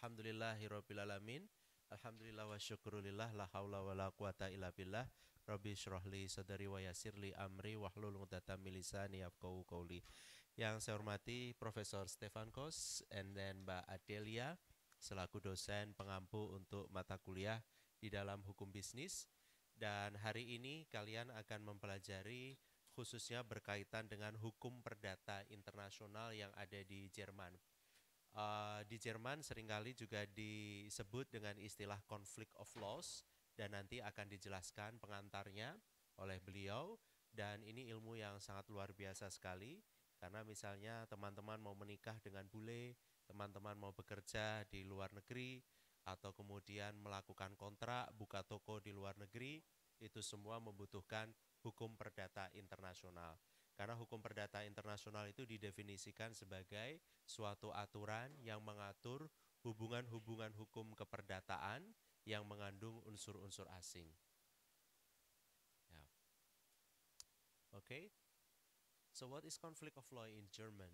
Alhamdulillahirabbil alamin. Alhamdulillah wa syukrulillah la haula wala quwata illa billah. Rabbi syrahli sadari wa yassirli amri wahlul 'uqdatam min lisani yafqahu qawli. Yang saya hormati Profesor Stefan Kos and then Mbak Adelia selaku dosen pengampu untuk mata kuliah di dalam hukum bisnis. Dan hari ini kalian akan mempelajari khususnya berkaitan dengan hukum perdata internasional yang ada di Jerman. Di Jerman seringkali juga disebut dengan istilah conflict of laws dan nanti akan dijelaskan pengantarnya oleh beliau, dan ini ilmu yang sangat luar biasa sekali karena misalnya teman-teman mau menikah dengan bule, teman-teman mau bekerja di luar negeri atau kemudian melakukan kontrak buka toko di luar negeri, itu semua membutuhkan hukum perdata internasional. Karena hukum perdata internasional itu didefinisikan sebagai suatu aturan yang mengatur hubungan-hubungan hukum keperdataan yang mengandung unsur-unsur asing. Ya. Okay. So what is conflict of law in German?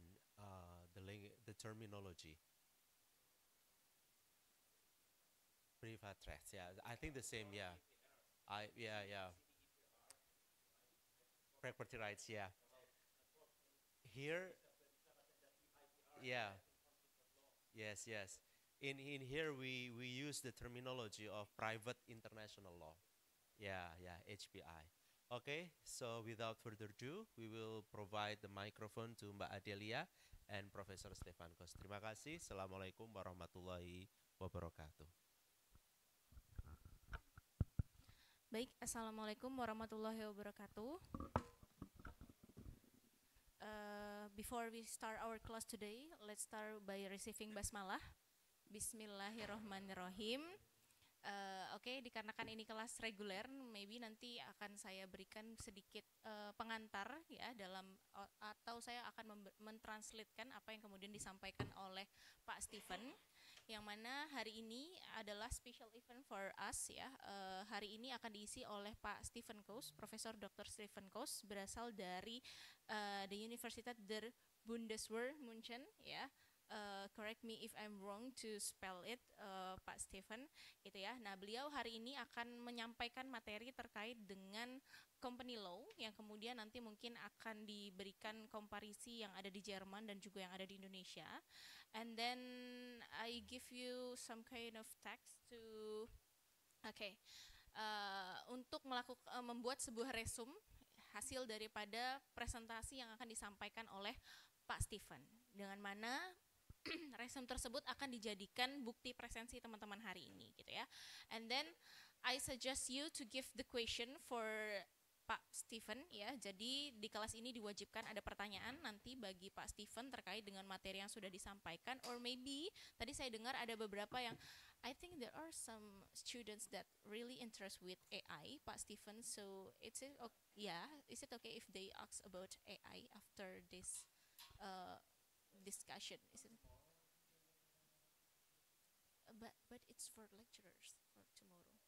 The terminology. Privatrecht. Yeah, I think the same. Yeah. Yeah. Property rights. Yeah. Here. Yeah. Yes. In here we use the terminology of private international law. Yeah, HPI. Okay, so without further ado, we will provide the microphone to Mbak Adelia and Profesor Stefan Kos. Terima kasih. Assalamualaikum warahmatullahi wabarakatuh. Baik, Assalamualaikum warahmatullahi wabarakatuh. Before we start our class today, let's start by receiving basmalah. Bismillahirrahmanirrahim. Oke, dikarenakan ini kelas reguler, maybe nanti akan saya berikan sedikit pengantar ya dalam atau saya akan mentranslatekan apa yang kemudian disampaikan oleh Pak Stephen, yang mana hari ini adalah special event for us ya. Hari ini akan diisi oleh Pak Stephen Kos, Profesor Dr. Stephen Kos, berasal dari the Universitas der Bundeswehr München ya. Correct me if I'm wrong to spell it, Pak Stephen, gitu ya. Nah, beliau hari ini akan menyampaikan materi terkait dengan company law yang kemudian nanti mungkin akan diberikan komparisi yang ada di Jerman dan juga yang ada di Indonesia. And then I give you some kind of text to, untuk membuat sebuah resume hasil daripada presentasi yang akan disampaikan oleh Pak Stephen, dengan mana resume tersebut akan dijadikan bukti presensi teman-teman hari ini gitu ya. And then I suggest you to give the question for Pak Stephen ya. Jadi di kelas ini diwajibkan ada pertanyaan nanti bagi Pak Stephen terkait dengan materi yang sudah disampaikan, or maybe tadi saya dengar ada beberapa yang I think there are some students that really interest with AI, Pak Stephen. So is it okay if they ask about AI after this discussion? Is it? But it's for lecturers for tomorrow.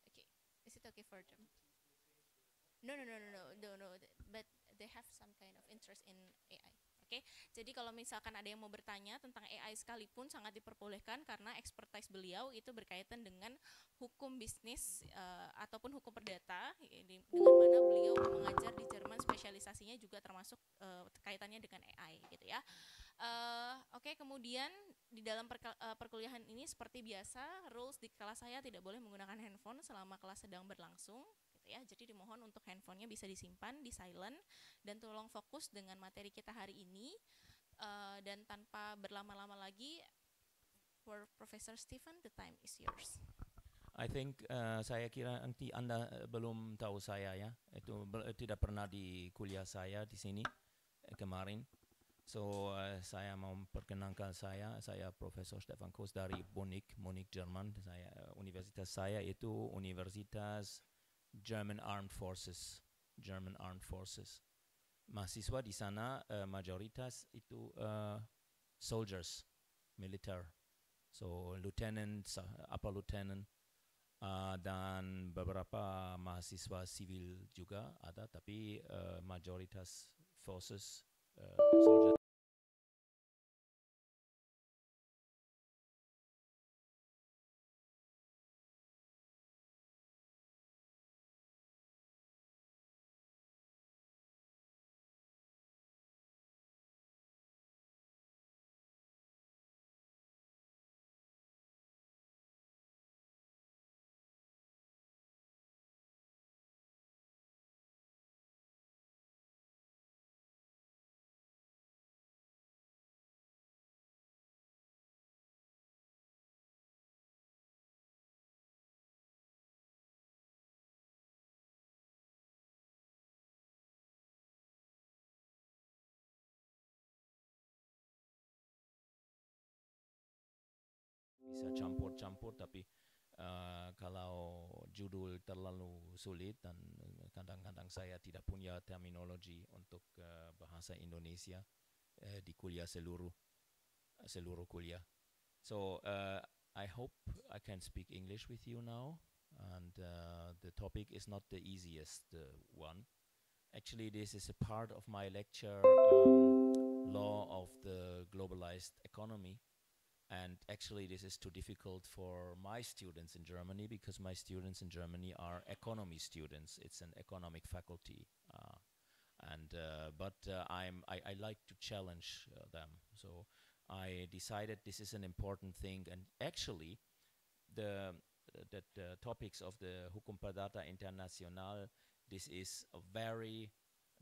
Okay, is it okay for them? No. But they have some kind of interest in AI. Oke, jadi kalau misalkan ada yang mau bertanya tentang AI sekalipun sangat diperbolehkan karena expertise beliau itu berkaitan dengan hukum bisnis ataupun hukum perdata, dengan mana beliau mengajar di Jerman, spesialisasinya juga termasuk kaitannya dengan AI gitu ya. Oke, kemudian di dalam perkuliahan ini seperti biasa, rules di kelas saya tidak boleh menggunakan handphone selama kelas sedang berlangsung gitu ya. Jadi dimohon untuk handphonenya bisa disimpan di silent dan tolong fokus dengan materi kita hari ini. Dan tanpa berlama-lama lagi, for Professor Stephen, the time is yours. I think saya kira nanti Anda belum tahu saya ya, itu tidak pernah di kuliah saya di sini kemarin. So saya mau memperkenalkan saya Profesor Stefan Kos dari Munich, Jerman. Universitas saya itu Universitas German Armed Forces. Mahasiswa di sana mayoritas itu soldiers, militer. So lieutenant, upper lieutenant, dan beberapa mahasiswa sivil juga ada, tapi mayoritas forces soldiers. bisa campur-campur, tapi kalau judul terlalu sulit dan kadang-kadang saya tidak punya terminologi untuk bahasa Indonesia di kuliah seluruh kuliah. So I hope I can speak English with you now, and the topic is not the easiest one. Actually, this is a part of my lecture, Law of the Globalized Economy. And actually, this is too difficult for my students in Germany, because my students in Germany are economy students. It's an economic faculty. But I like to challenge them. So I decided this is an important thing. And actually, the topics of the Hukum Perdata Internasional, this is a very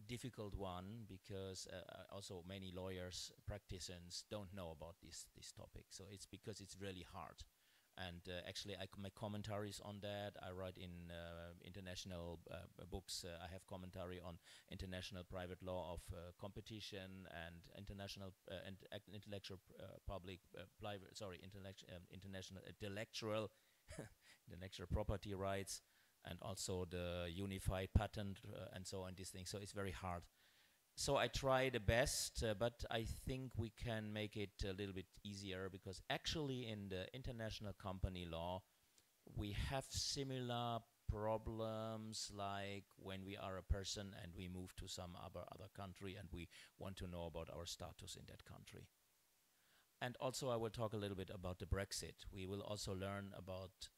difficult one, because also many lawyers, practitioners don't know about this topic. So it's because it's really hard. And actually, I make commentaries on that. I write in international books. I have commentary on international private law of competition and international and intellectual international intellectual intellectual property rights, and also the unified patent and so on, these things. So it's very hard. So I try the best, but I think we can make it a little bit easier, because actually in the international company law, we have similar problems like when we are a person and we move to some other country and we want to know about our status in that country. And also I will talk a little bit about the Brexit. We will also learn about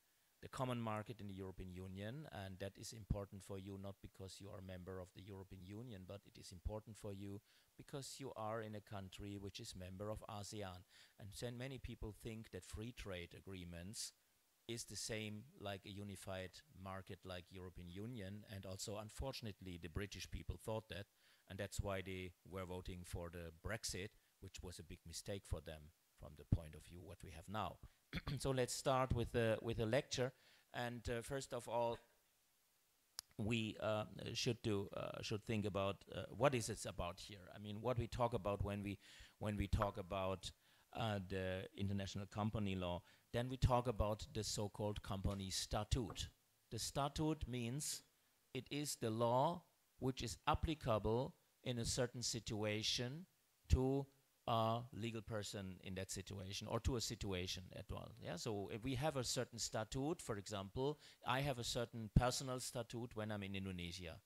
the common market in the European Union, and that is important for you not because you are a member of the European Union, but it is important for you because you are in a country which is member of ASEAN. And then many people think that free trade agreements is the same like a unified market like European Union, and also unfortunately the British people thought that, and that's why they were voting for the Brexit, which was a big mistake for them from the point of view what we have now. So let's start with a lecture, and first of all, we should think about what is it about here. I mean, what we talk about when we talk about the international company law. Then we talk about the so-called company statute. The statute means it is the law which is applicable in a certain situation to a legal person in that situation, or to a situation at all. Yeah. So if we have a certain statute, for example, I have a certain personal statute when I'm in Indonesia.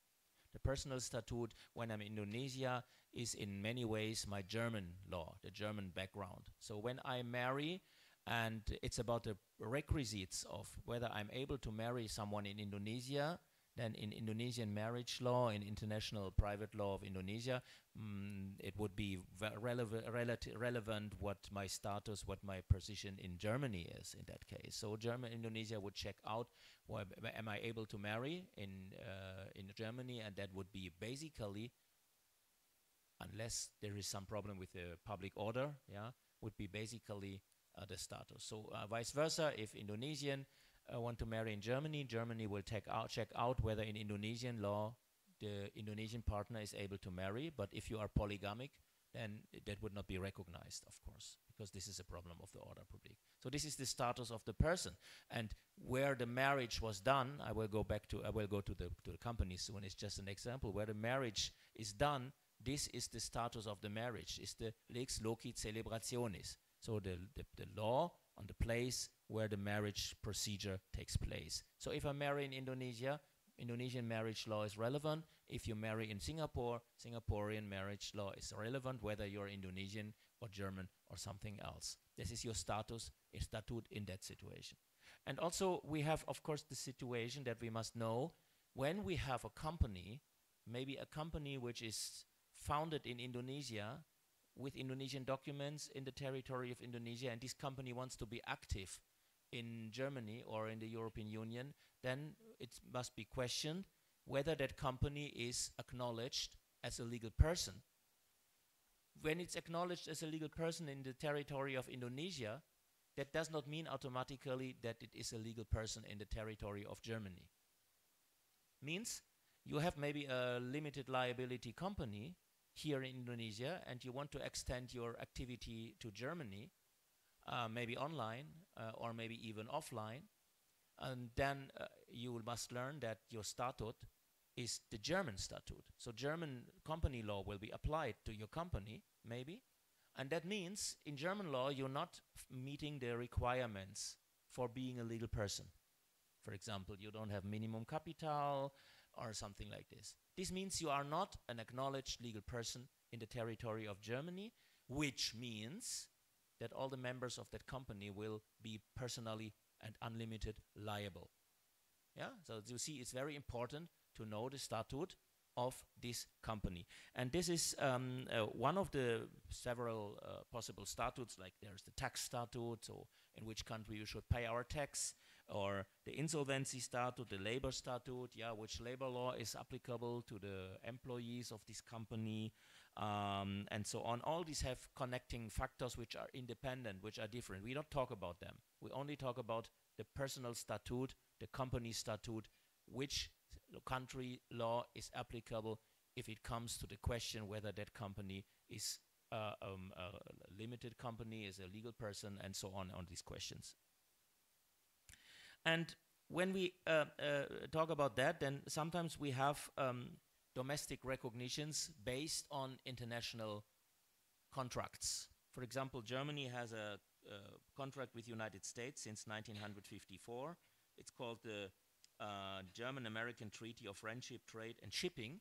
The personal statute when I'm in Indonesia is in many ways my German law, the German background. So when I marry, and it's about the requisites of whether I'm able to marry someone in Indonesia, then in Indonesian marriage law, in international private law of Indonesia, it would be relevant what my status, what my position in Germany is in that case. So Indonesia would check out, am I able to marry in Germany, and that would be basically, unless there is some problem with the public order, yeah, would be basically the status. So vice versa, if Indonesian want to marry in Germany, Germany will check out whether in Indonesian law the Indonesian partner is able to marry. But if you are polygamic, then that would not be recognized, of course, because this is a problem of the order public. So this is the status of the person, and where the marriage was done. I will go to the company soon. It's just an example where the marriage is done. This is the status of the marriage. It's the lex loci celebrationis. So the law on the place where the marriage procedure takes place. So if I marry in Indonesia, Indonesian marriage law is relevant. If you marry in Singapore, Singaporean marriage law is relevant, whether you're Indonesian or German or something else. This is your status, a statute in that situation. And also we have, of course, the situation that we must know when we have a company, maybe a company which is founded in Indonesia, with Indonesian documents in the territory of Indonesia, and this company wants to be active in Germany or in the European Union, then it must be questioned whether that company is acknowledged as a legal person. When it's acknowledged as a legal person in the territory of Indonesia, that does not mean automatically that it is a legal person in the territory of Germany. Means you have maybe a limited liability company here in Indonesia, and you want to extend your activity to Germany, maybe online or maybe even offline. And then you must learn that your statute is the German statute. So German company law will be applied to your company, maybe. And that means in German law, you're not meeting the requirements for being a legal person. For example, you don't have minimum capital or something like this. This means you are not an acknowledged legal person in the territory of Germany, which means that all the members of that company will be personally and unlimited liable. Yeah, so you see, it's very important to know the statute of this company. And this is one of the several possible statutes, like there's the tax statute, so in which country you should pay our tax, or the insolvency statute, the labor statute, yeah, which labor law is applicable to the employees of this company, and so on. All these have connecting factors which are independent, which are different. We don't talk about them. We only talk about the personal statute, the company statute, which country law is applicable if it comes to the question whether that company is a limited company, is a legal person, and so on these questions. And when we talk about that, then sometimes we have domestic recognitions based on international contracts. For example, Germany has a contract with the United States since 1954. It's called the German-American Treaty of Friendship, Trade and Shipping.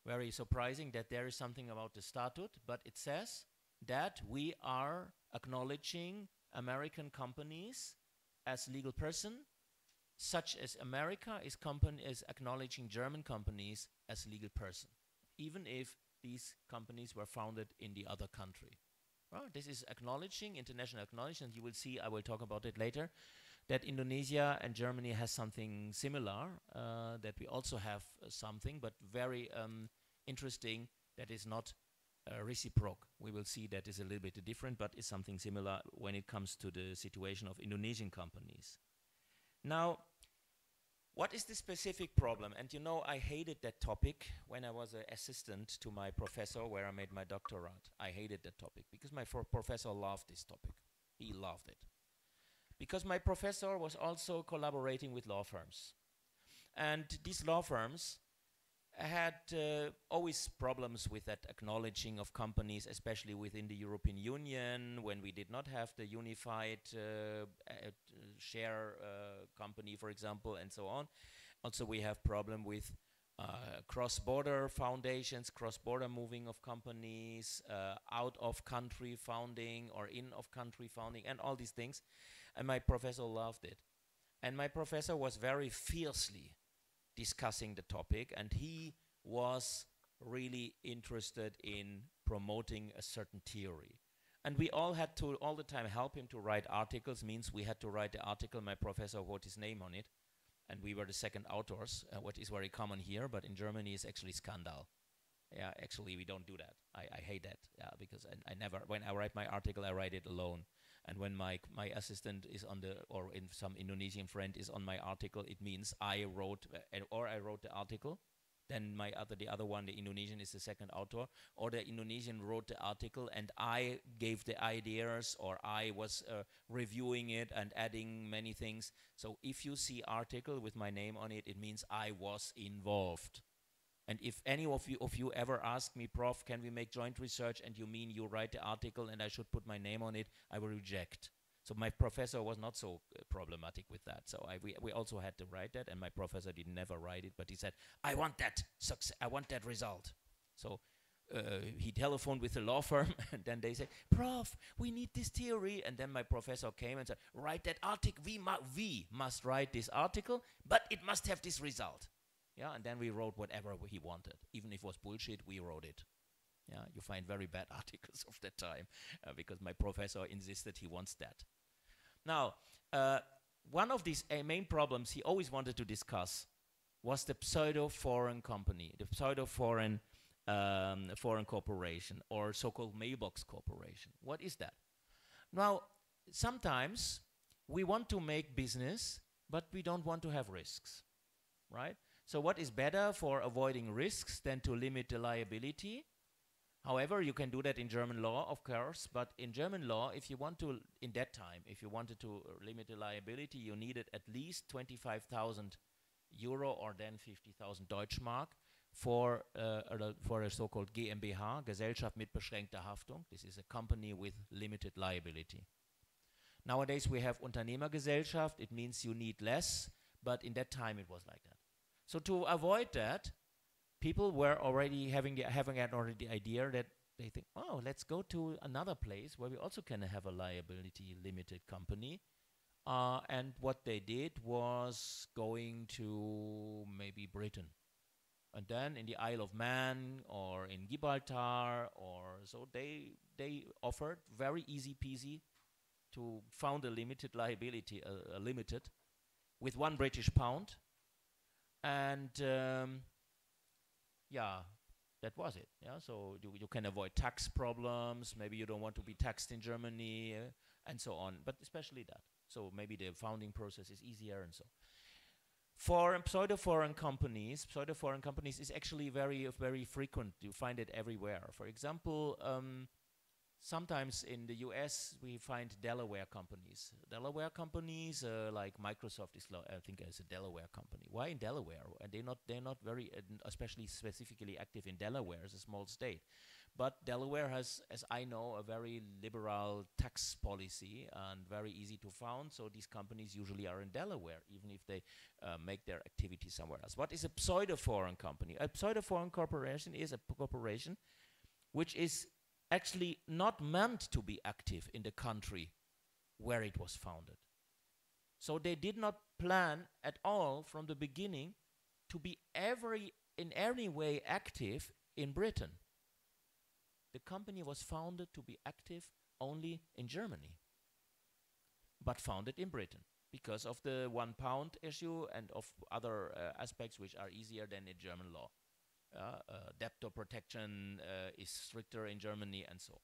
Very surprising that there is something about the statute, but it says that we are acknowledging American companies as legal person, such as America is acknowledging German companies as legal person, even if these companies were founded in the other country. Well, this is acknowledging, international acknowledgement. You will see, I will talk about it later, that Indonesia and Germany has something similar, that we also have something, but very interesting, that is not reciprocal. We will see that is a little bit different, but is something similar when it comes to the situation of Indonesian companies. Now, what is the specific problem? And you know, I hated that topic when I was an assistant to my professor where I made my doctorate. I hated that topic because my professor loved this topic. He loved it. Because my professor was also collaborating with law firms. And these law firms had always problems with that acknowledging of companies, especially within the European Union, when we did not have the unified share company, for example, and so on. Also, we have problem with cross-border foundations, cross-border moving of companies, out-of-country founding or in-of-country founding, and all these things. And my professor loved it. And my professor was very fiercely discussing the topic, and he was really interested in promoting a certain theory. And we all had to all the time help him to write articles, means we had to write the article, my professor wrote his name on it, and we were the second authors, what is very common here, but in Germany is actually scandal. Yeah, actually we don't do that. I hate that, yeah, because I never, when I write my article, I write it alone. And when my assistant is on the, or in some Indonesian friend is on my article, it means I wrote, or I wrote the article, then the other one, the Indonesian, is the second author, or the Indonesian wrote the article and I gave the ideas, or I was reviewing it and adding many things. So if you see article with my name on it, it means I was involved. And if any of you ever ask me, Prof, can we make joint research, and you mean you write the article and I should put my name on it, I will reject. So my professor was not so problematic with that. So we also had to write that, and my professor did never write it, but he said, I want that success, I want that result. So he telephoned with the law firm, and then they said, Prof, we need this theory. And then my professor came and said, write that article, we must write this article, but it must have this result. Yeah, and then we wrote whatever he wanted. Even if it was bullshit, we wrote it. Yeah, you find very bad articles of that time because my professor insisted he wants that. Now, one of these main problems he always wanted to discuss was the pseudo-foreign company, the pseudo-foreign foreign corporation, or so-called mailbox corporation. What is that? Now, sometimes we want to make business, but we don't want to have risks, right? So what is better for avoiding risks than to limit the liability? However, you can do that in German law, of course, but in German law, if you want to, in that time, if you wanted to limit the liability, you needed at least 25,000 euro or then 50,000 Deutschmark for a so-called GmbH, Gesellschaft mit beschränkter Haftung. This is a company with limited liability. Nowadays we have Unternehmergesellschaft. It means you need less, but in that time it was like that. So to avoid that, people were already having the idea that they think, oh, let's go to another place where we also can have a liability limited company. And what they did was going to maybe Britain. And then in the Isle of Man or in Gibraltar, or so they offered very easy peasy to found a limited liability, a limited, with £1 and yeah, that was it. Yeah, so you can avoid tax problems. Maybe you don't want to be taxed in Germany, and so on. But especially that. So maybe the founding process is easier and so. For pseudo-foreign companies is actually very, very frequent. You find it everywhere. For example, sometimes in the US we find Delaware companies. Delaware companies like Microsoft is, I think, is a Delaware company. Why in Delaware? And they're not very, especially specifically active in Delaware as a small state. But Delaware has, as I know, a very liberal tax policy and very easy to found. So these companies usually are in Delaware, even if they make their activity somewhere else. What is a pseudo-foreign company? A pseudo-foreign corporation is a corporation which is actually not meant to be active in the country where it was founded. So they did not plan at all from the beginning to be in any way active in Britain. The company was founded to be active only in Germany, but founded in Britain because of the £1 issue and of other aspects which are easier than in German law. Debtor protection is stricter in Germany and so.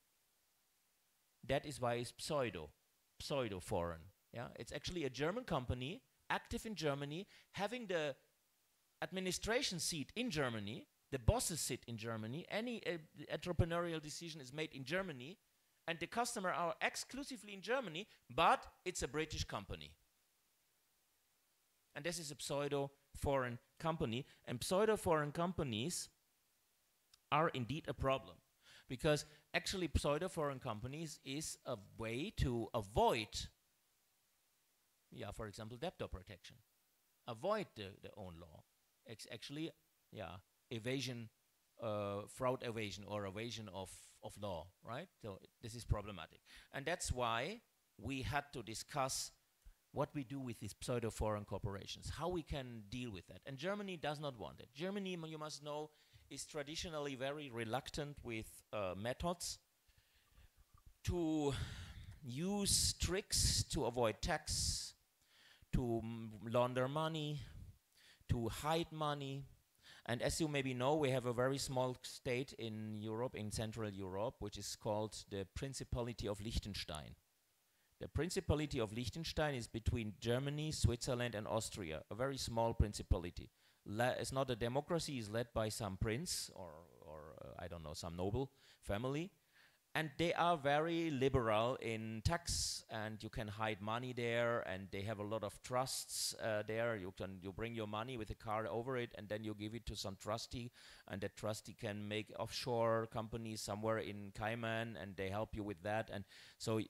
That is why it's pseudo-foreign. Yeah, it's actually a German company, active in Germany, having the administration seat in Germany. The bosses sit in Germany. Any entrepreneurial decision is made in Germany, and the customer are exclusively in Germany, but it's a British company. And this is a pseudo-foreign company. And pseudo-foreign companies are indeed a problem, because actually pseudo-foreign companies is a way to avoid, for example, debtor protection. Avoid the own law. It's actually, evasion, fraud evasion or evasion of law, right? So this is problematic. And that's why we had to discuss what we do with these pseudo-foreign corporations, how we can deal with that. And Germany does not want it. Germany, you must know, is traditionally very reluctant with methods to use tricks to avoid tax, to launder money, to hide money. And as you maybe know, we have a very small state in Europe, in Central Europe, which is called the Principality of Liechtenstein. The Principality of Liechtenstein is between Germany, Switzerland, and Austria, a very small principality. It's not a democracy, it's led by some prince or I don't know, some noble family. And they are very liberal in tax, and you can hide money there, and they have a lot of trusts there. You bring your money with a card over it, and then you give it to some trustee, and that trustee can make offshore companies somewhere in Cayman, and they help you with that. And so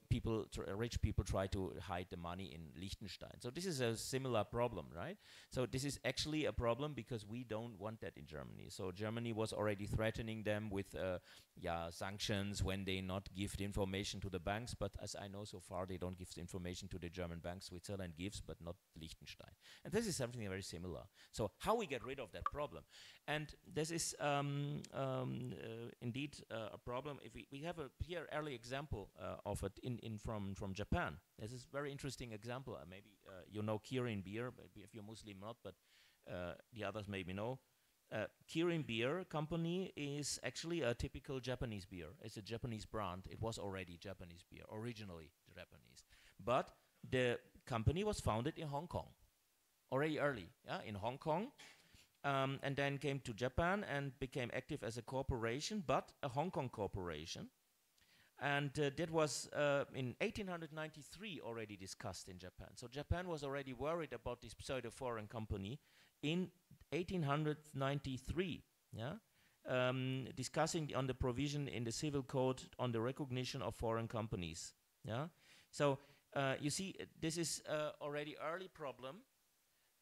rich people try to hide the money in Liechtenstein. So this is a similar problem, right? So this is actually a problem because we don't want that in Germany. So Germany was already threatening them with sanctions when they not give the information to the banks, but as I know so far, they don't give the information to the German banks. Switzerland gives, but not Liechtenstein. And this is something very similar. So how we get rid of that problem? And this is indeed a problem. If we have a here early example of it from Japan. This is a very interesting example. Maybe you know Kirin beer, if you're Muslim not, but the others maybe know. Kirin Beer Company is actually a typical Japanese beer. It's a Japanese brand. It was already Japanese beer, originally Japanese. But the company was founded in Hong Kong, already early, in Hong Kong. and then came to Japan and became active as a corporation, but a Hong Kong corporation. And that was in 1893 already discussed in Japan. So Japan was already worried about this pseudo-foreign company in 1893, yeah? Discussing on the provision in the civil code on the recognition of foreign companies. Yeah, so you see, this is already early problem,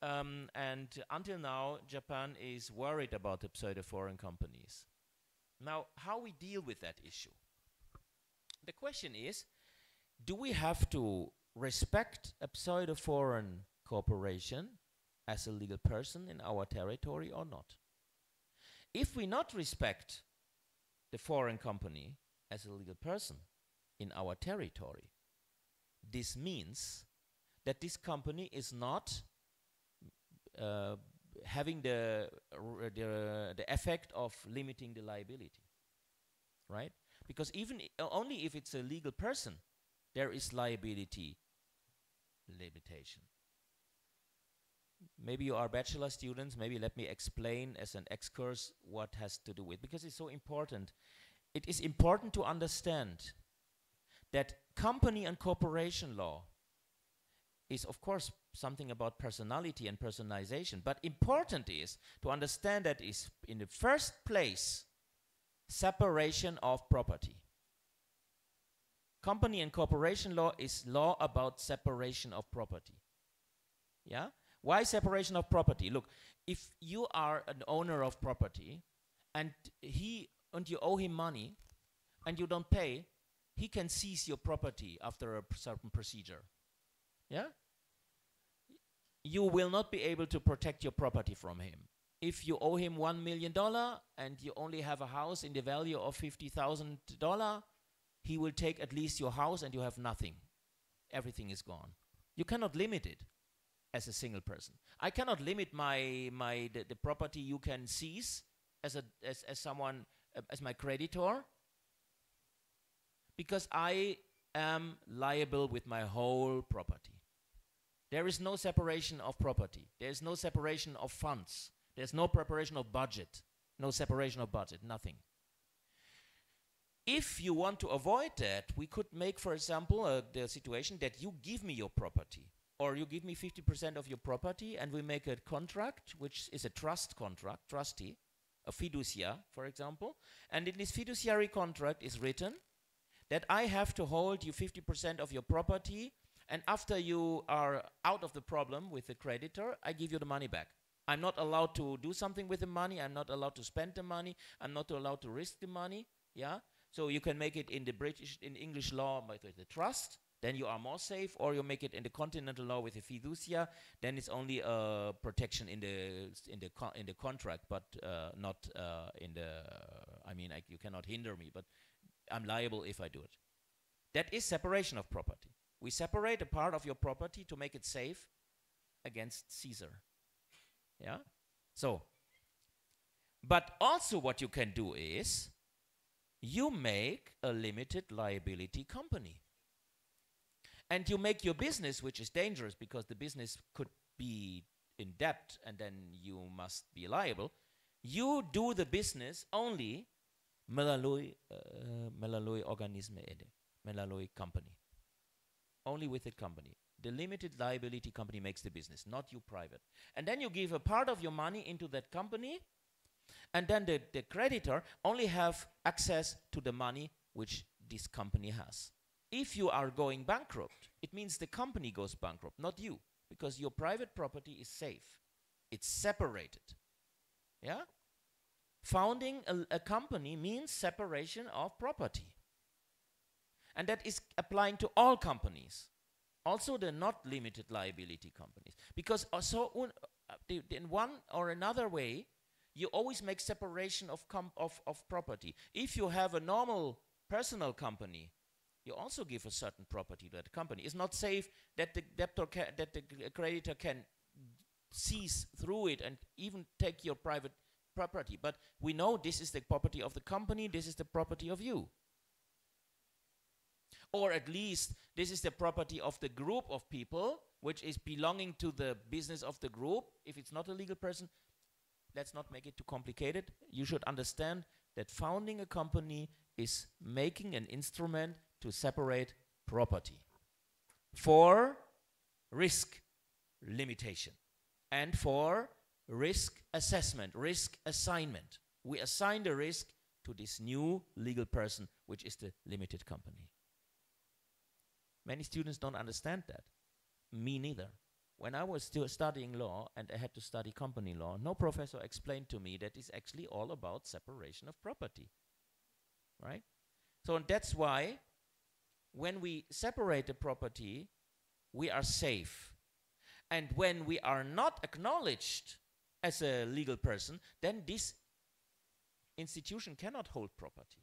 and until now, Japan is worried about the pseudo-foreign companies. Now, how we deal with that issue? The question is, do we have to respect a pseudo-foreign corporation as a legal person in our territory or not? If we not respect the foreign company as a legal person in our territory, this means that this company is not having the effect of limiting the liability, right? Because even only if it's a legal person, there is liability limitation. Maybe you are bachelor students, maybe let me explain as an excursus what has to do with, because it's so important. It is important to understand that company and corporation law is of course something about personality and personalization, but important is to understand that is in the first place separation of property. Company and corporation law is law about separation of property. Yeah? Why separation of property? Look, if you are an owner of property and you owe him money and you don't pay, he can seize your property after a certain procedure. Yeah? You will not be able to protect your property from him. If you owe him $1 million and you only have a house in the value of $50,000, he will take at least your house and you have nothing. Everything is gone. You cannot limit it as a single person. I cannot limit the property you can seize as someone as my creditor, because I am liable with my whole property. There is no separation of property. There is no separation of funds. There's no preparation of budget. No separation of budget, nothing. If you want to avoid that, we could make, for example, the situation that you give me your property, or you give me 50% of your property, and we make a contract, which is a trust contract, trustee, a fiducia, for example, and in this fiduciary contract is written that I have to hold you 50% of your property, and after you are out of the problem with the creditor, I give you the money back. I'm not allowed to do something with the money, I'm not allowed to spend the money, I'm not allowed to risk the money, yeah? So you can make it in the English law with the trust, then you are more safe, or you make it in the continental law with the fiducia, then it's only a protection in the contract, but not in the, you cannot hinder me, but I'm liable if I do it. That is separation of property. We separate a part of your property to make it safe against Caesar. Yeah? So, but also what you can do is, you make a limited liability company. And you make your business, which is dangerous because the business could be in debt and then you must be liable. You do the business only melalui organisme ini, melalui company. Only with the company. The limited liability company makes the business, not you private. And then you give a part of your money into that company, and then the creditor only have access to the money which this company has. If you are going bankrupt, it means the company goes bankrupt, not you, because your private property is safe. It's separated. Yeah? Founding a company means separation of property. And that is applying to all companies, also the not limited liability companies. Because also in one or another way, you always make separation of property. If you have a normal personal company, you also give a certain property to that company. It's not safe that the debtor that the creditor can seize through it and even take your private property. But we know this is the property of the company, this is the property of you. Or at least this is the property of the group of people which is belonging to the business of the group. If it's not a legal person, let's not make it too complicated. You should understand that founding a company is making an instrument to separate property for risk limitation and for risk assessment, risk assignment. We assign the risk to this new legal person, which is the limited company. Many students don't understand that. Me neither. When I was still studying law and I had to study company law, no professor explained to me that it's actually all about separation of property, right? So that's why when we separate the property, we are safe. And when we are not acknowledged as a legal person, then this institution cannot hold property.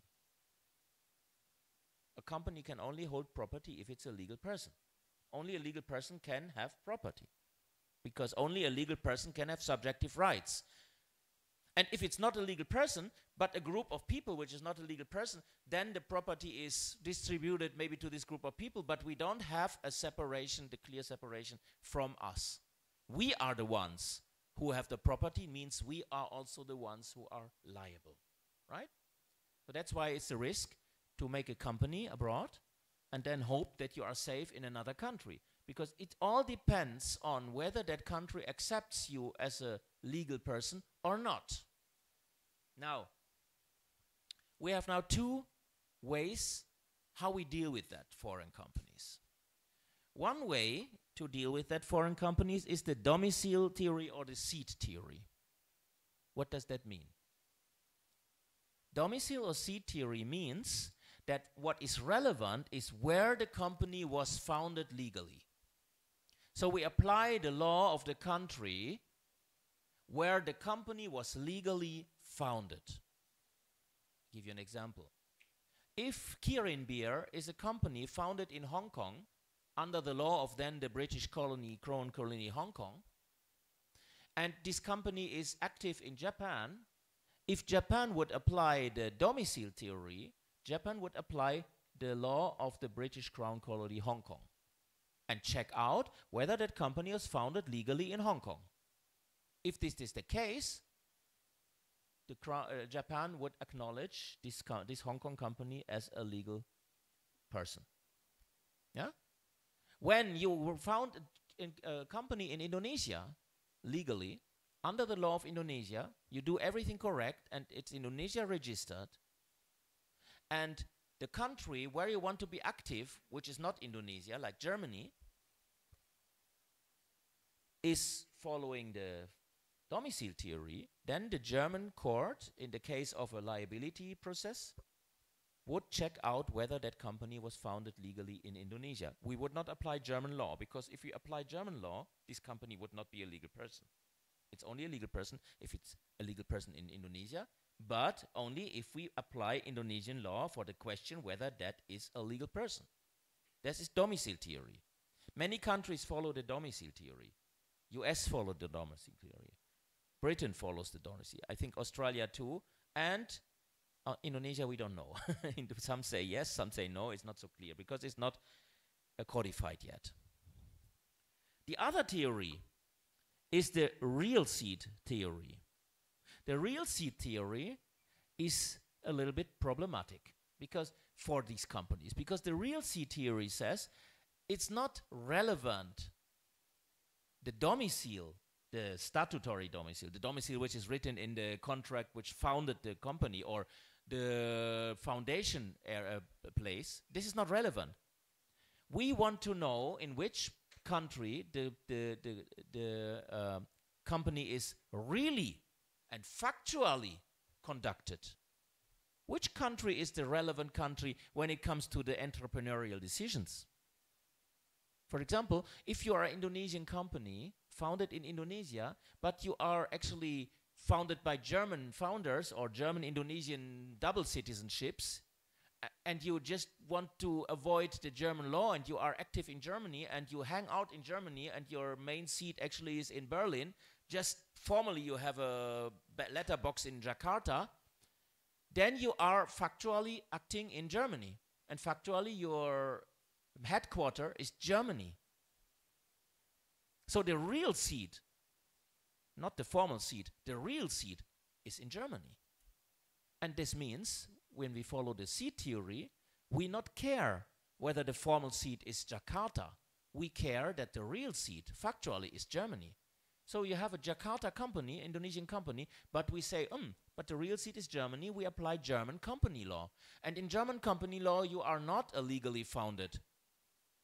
A company can only hold property if it's a legal person. Only a legal person can have property, because only a legal person can have subjective rights. And if it's not a legal person, but a group of people which is not a legal person, then the property is distributed maybe to this group of people, but we don't have a separation, the clear separation from us. We are the ones who have the property, means we are also the ones who are liable, right? So that's why it's a risk to make a company abroad and then hope that you are safe in another country, because it all depends on whether that country accepts you as a legal person or not. Now, we have now two ways how we deal with that foreign companies. One way to deal with that foreign companies is the domicile theory or the seat theory. What does that mean? Domicile or seat theory means that what is relevant is where the company was founded legally. So we apply the law of the country where the company was legally founded. I'll give you an example. If Kirin Beer is a company founded in Hong Kong under the law of then the British colony, Crown Colony Hong Kong, and this company is active in Japan, if Japan would apply the domicile theory, Japan would apply the law of the British Crown Colony Hong Kong and check out whether that company was founded legally in Hong Kong. If this is the case, Japan would acknowledge this Hong Kong company as a legal person. Yeah? When you found a company in Indonesia legally, under the law of Indonesia, you do everything correct and it's Indonesia registered, and the country where you want to be active, which is not Indonesia, like Germany, is following the domicile theory, then the German court, in the case of a liability process, would check out whether that company was founded legally in Indonesia. We would not apply German law, because if we apply German law, this company would not be a legal person. It's only a legal person if it's a legal person in Indonesia, but only if we apply Indonesian law for the question whether that is a legal person. This is domicile theory. Many countries follow the domicile theory. US followed the domicile theory. Britain follows the domicile. I think Australia too. And Indonesia, we don't know. Some say yes, some say no. It's not so clear because it's not codified yet. The other theory is the real seat theory. The real seat theory is a little bit problematic because for these companies, because the real seat theory says it's not relevant, the domicile, the statutory domicile, the domicile which is written in the contract which founded the company or the foundation place, this is not relevant. We want to know in which country the company is really and factually conducted. Which country is the relevant country when it comes to the entrepreneurial decisions? For example, if you are an Indonesian company founded in Indonesia, but you are actually founded by German founders or German-Indonesian double citizenships, and you just want to avoid the German law and you are active in Germany and you hang out in Germany and your main seat actually is in Berlin, just formally you have a letterbox in Jakarta, then you are factually acting in Germany. And factually your headquarter is Germany. So the real seat not the formal seat, the real seat is in Germany. And this means when we follow the seat theory, we not care whether the formal seat is Jakarta. We care that the real seat factually is Germany. So you have a Jakarta company, Indonesian company, but we say, but the real seat is Germany, we apply German company law. And in German company law, you are not a legally founded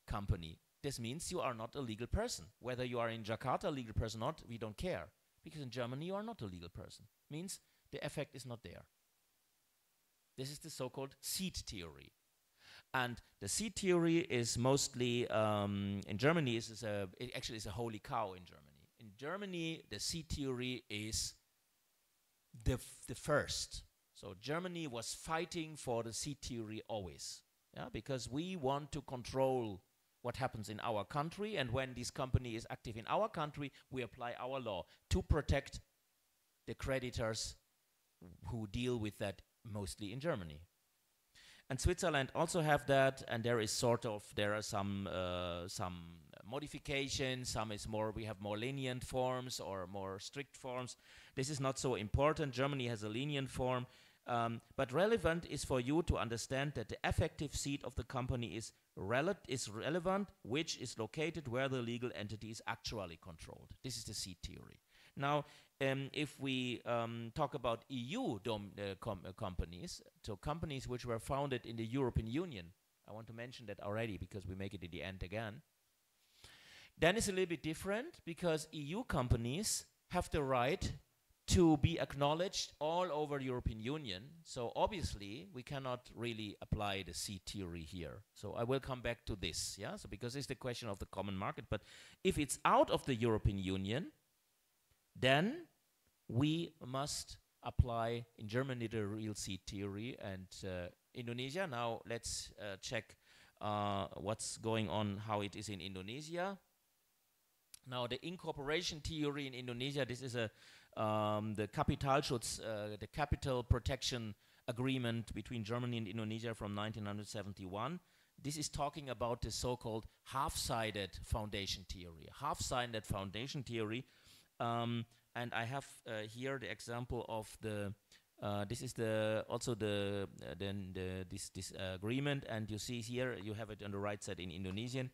company. This means you are not a legal person. Whether you are in Jakarta a legal person or not, we don't care. Because in Germany, you are not a legal person. Means the effect is not there. This is the so-called seat theory. And the seat theory is mostly, in Germany, it actually is a holy cow in Germany. In Germany, the seat theory is the first. So Germany was fighting for the seat theory always, because we want to control what happens in our country, and when this company is active in our country, we apply our law to protect the creditors who deal with that mostly in Germany. And Switzerland also have that, and there are some modifications, we have more lenient forms or more strict forms. This is not so important. Germany has a lenient form, but relevant is for you to understand that the effective seat of the company is relevant, which is located where the legal entity is actually controlled. This is the seat theory. Now, if we talk about EU companies, so companies which were founded in the European Union, I want to mention that already because we make it in the end again, then it's a little bit different because EU companies have the right to be acknowledged all over the European Union. So obviously, we cannot really apply the seat theory here. So I will come back to this, So because it's the question of the common market. But if it's out of the European Union, then we must apply in Germany the real seat theory and Indonesia. Now let's check what's going on, how it is in Indonesia. Now the incorporation theory in Indonesia, this is the Kapitalschutz, the capital protection agreement between Germany and Indonesia from 1971. This is talking about the so-called half-sided foundation theory. Half-sided foundation theory. And I have here the example of this is this agreement, and you see here, you have it on the right side in Indonesian.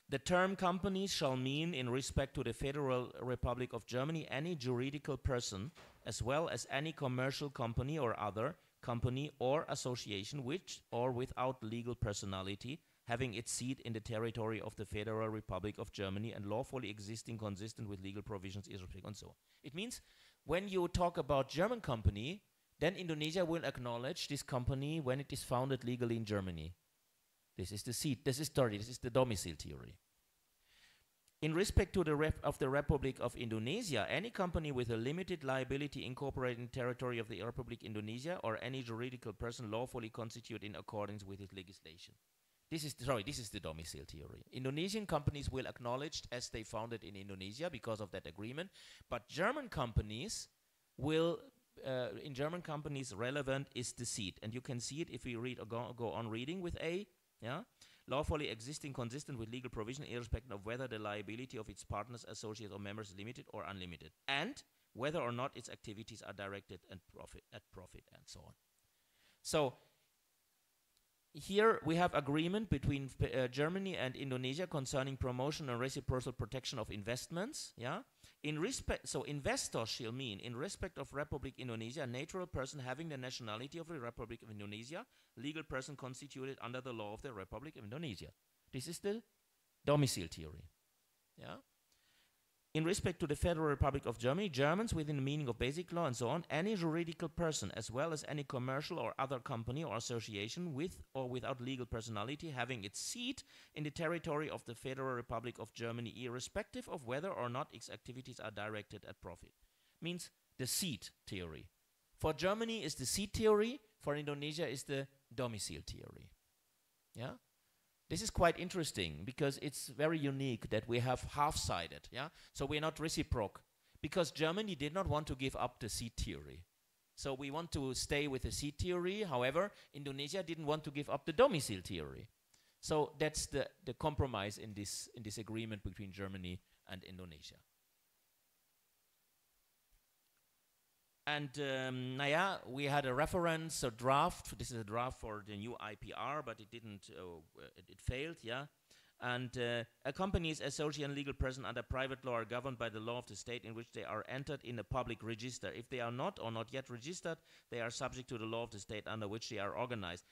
The term company shall mean, in respect to the Federal Republic of Germany, any juridical person, as well as any commercial company or other company or association which or without legal personality, having its seat in the territory of the Federal Republic of Germany and lawfully existing consistent with legal provisions, and so on. It means when you talk about German company, then Indonesia will acknowledge this company when it is founded legally in Germany. This is the seat, this is the domicile theory. In respect to the Republic of Indonesia, any company with a limited liability incorporated in territory of the Republic Indonesia or any juridical person lawfully constituted in accordance with its legislation. This is the domicile theory. Indonesian companies will acknowledge as they founded in Indonesia because of that agreement, but German companies will, in German companies, relevant is the seat. And you can see it if we read or go on reading with A, lawfully existing consistent with legal provision irrespective of whether the liability of its partners, associates, or members is limited or unlimited, and whether or not its activities are directed at profit, and so on. So here we have agreement between Germany and Indonesia concerning promotion and reciprocal protection of investments. In respect, so investor shall mean, in respect of Republic Indonesia, a natural person having the nationality of the Republic of Indonesia, legal person constituted under the law of the Republic of Indonesia. This is the domicile theory. In respect to the Federal Republic of Germany, Germans within the meaning of basic law and so on, any juridical person as well as any commercial or other company or association with or without legal personality having its seat in the territory of the Federal Republic of Germany, irrespective of whether or not its activities are directed at profit. Means the seat theory. For Germany is the seat theory, for Indonesia is the domicile theory. This is quite interesting because it's very unique that we have half-sided, So we're not reciprocal because Germany did not want to give up the seat theory. So we want to stay with the seat theory. However, Indonesia didn't want to give up the domicile theory. So that's the compromise in this agreement between Germany and Indonesia. And we had a reference, a draft. This is a draft for the new IPR, but it didn't, it failed, yeah. And a company's associate and legal person under private law are governed by the law of the state in which they are entered in a public register. If they are not or not yet registered, they are subject to the law of the state under which they are organized.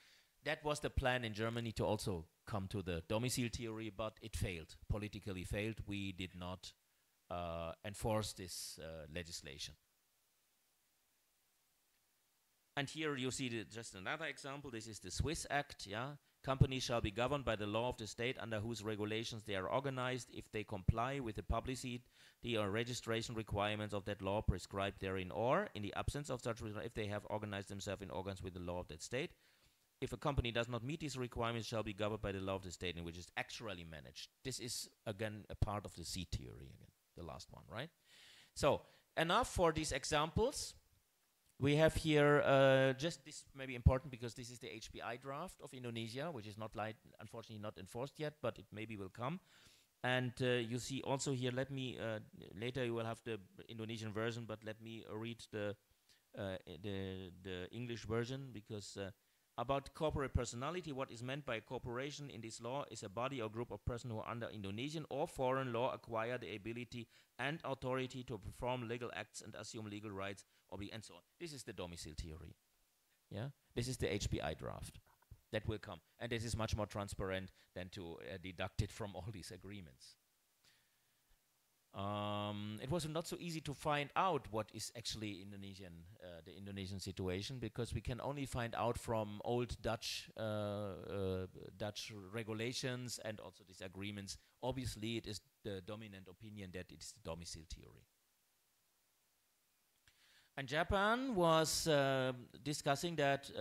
That was the plan in Germany to also come to the domicile theory, but it failed, politically failed. We did not enforce this legislation. And here you see just another example. This is the Swiss Act, yeah. Companies shall be governed by the law of the state under whose regulations they are organized if they comply with the publicity or registration requirements of that law prescribed therein, or, in the absence of such, if they have organized themselves in organs with the law of that state. If a company does not meet these requirements, shall be governed by the law of the state in which it's actually managed. This is, again, a part of the C theory, again, the last one, right? So, enough for these examples. We have here, just this may be important because this is the HPI draft of Indonesia, which is not unfortunately not enforced yet, but it maybe will come. And you see also here, let me, later you will have the Indonesian version, but let me read the English version, because about corporate personality, what is meant by a corporation in this law is a body or group of persons who are under Indonesian or foreign law acquire the ability and authority to perform legal acts and assume legal rights, and so on. This is the domicile theory. Yeah, this is the HPI draft that will come, and this is much more transparent than to deduct it from all these agreements. It was not so easy to find out what is actually the Indonesian situation, because we can only find out from old Dutch regulations and also these agreements. Obviously, it is the dominant opinion that it is the domicile theory. And Japan was discussing that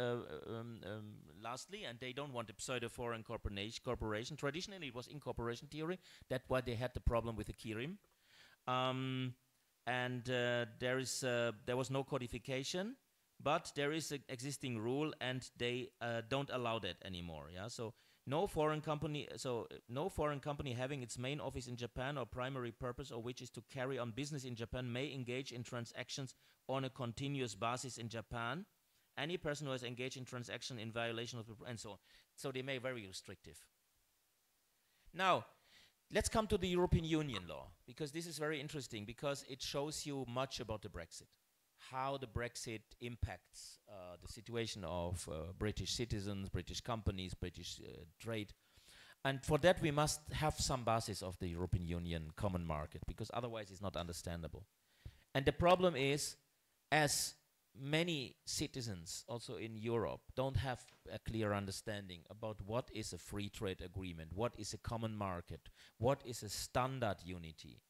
lastly, and they don't want a pseudo-foreign corporation. Traditionally, it was incorporation theory. That's why they had the problem with the Kirim. There was no codification, but there is an existing rule, and they don't allow that anymore. Yeah, so no foreign company having its main office in Japan or primary purpose or which is to carry on business in Japan may engage in transactions on a continuous basis in Japan. Any person who has engaged in transaction in violation of the and so on. So they may be very restrictive. Now, let's come to the European Union law, because this is very interesting, because it shows you much about the Brexit, how the Brexit impacts the situation of British citizens, British companies, British trade. And for that, we must have some basis of the European Union common market, because otherwise it's not understandable. And the problem is, as many citizens also in Europe don't have a clear understanding about what is a free trade agreement, what is a common market, what is a standard unity.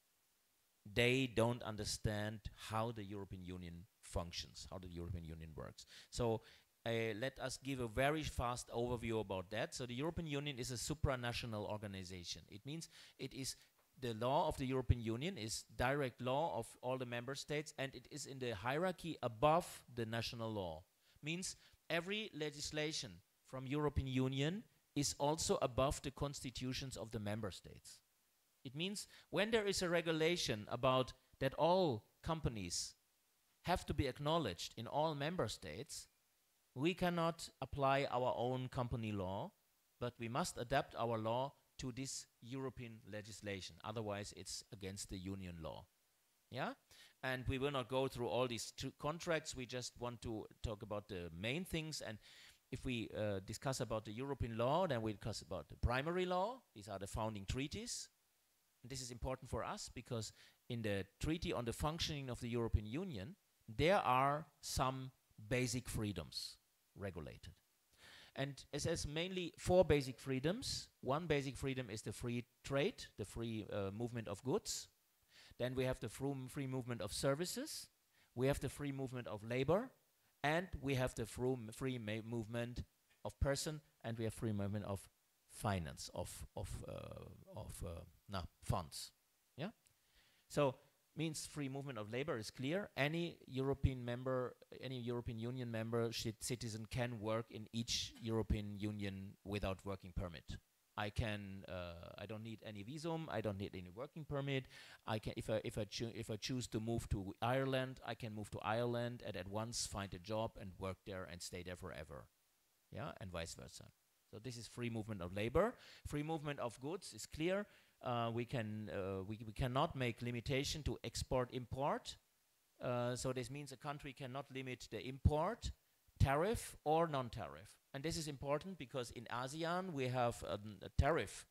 They don't understand how the European Union functions, how the European Union works. So let us give a very fast overview about that. So the European Union is a supranational organization. It means it is the law of the European Union is direct law of all the member states, and it is in the hierarchy above the national law. Means every legislation from European Union is also above the constitutions of the member states. It means when there is a regulation about that all companies have to be acknowledged in all member states, we cannot apply our own company law, but we must adapt our law to this European legislation. Otherwise, it's against the union law. Yeah? And we will not go through all these contracts. We just want to talk about the main things. And if we discuss about the European law, then we discuss about the primary law. These are the founding treaties. And this is important for us because in the Treaty on the Functioning of the European Union, there are some basic freedoms regulated. And it says mainly 4 basic freedoms. One basic freedom is the free trade, the free movement of goods. Then we have the free movement of services. We have the free movement of labor. And we have the free movement of person. And we have free movement of finance, of funds. Yeah? So means free movement of labor is clear. Any European Union member citizen can work in each European Union without working permit. I don't need any visum. I don't need any working permit. I can, if I choose to move to Ireland, I can move to Ireland and at once find a job and work there and stay there forever. Yeah, and vice versa. So this is free movement of labor. Free movement of goods is clear. We cannot make limitation to export-import. So this means a country cannot limit the import, tariff or non-tariff. And this is important because in ASEAN we have a tariff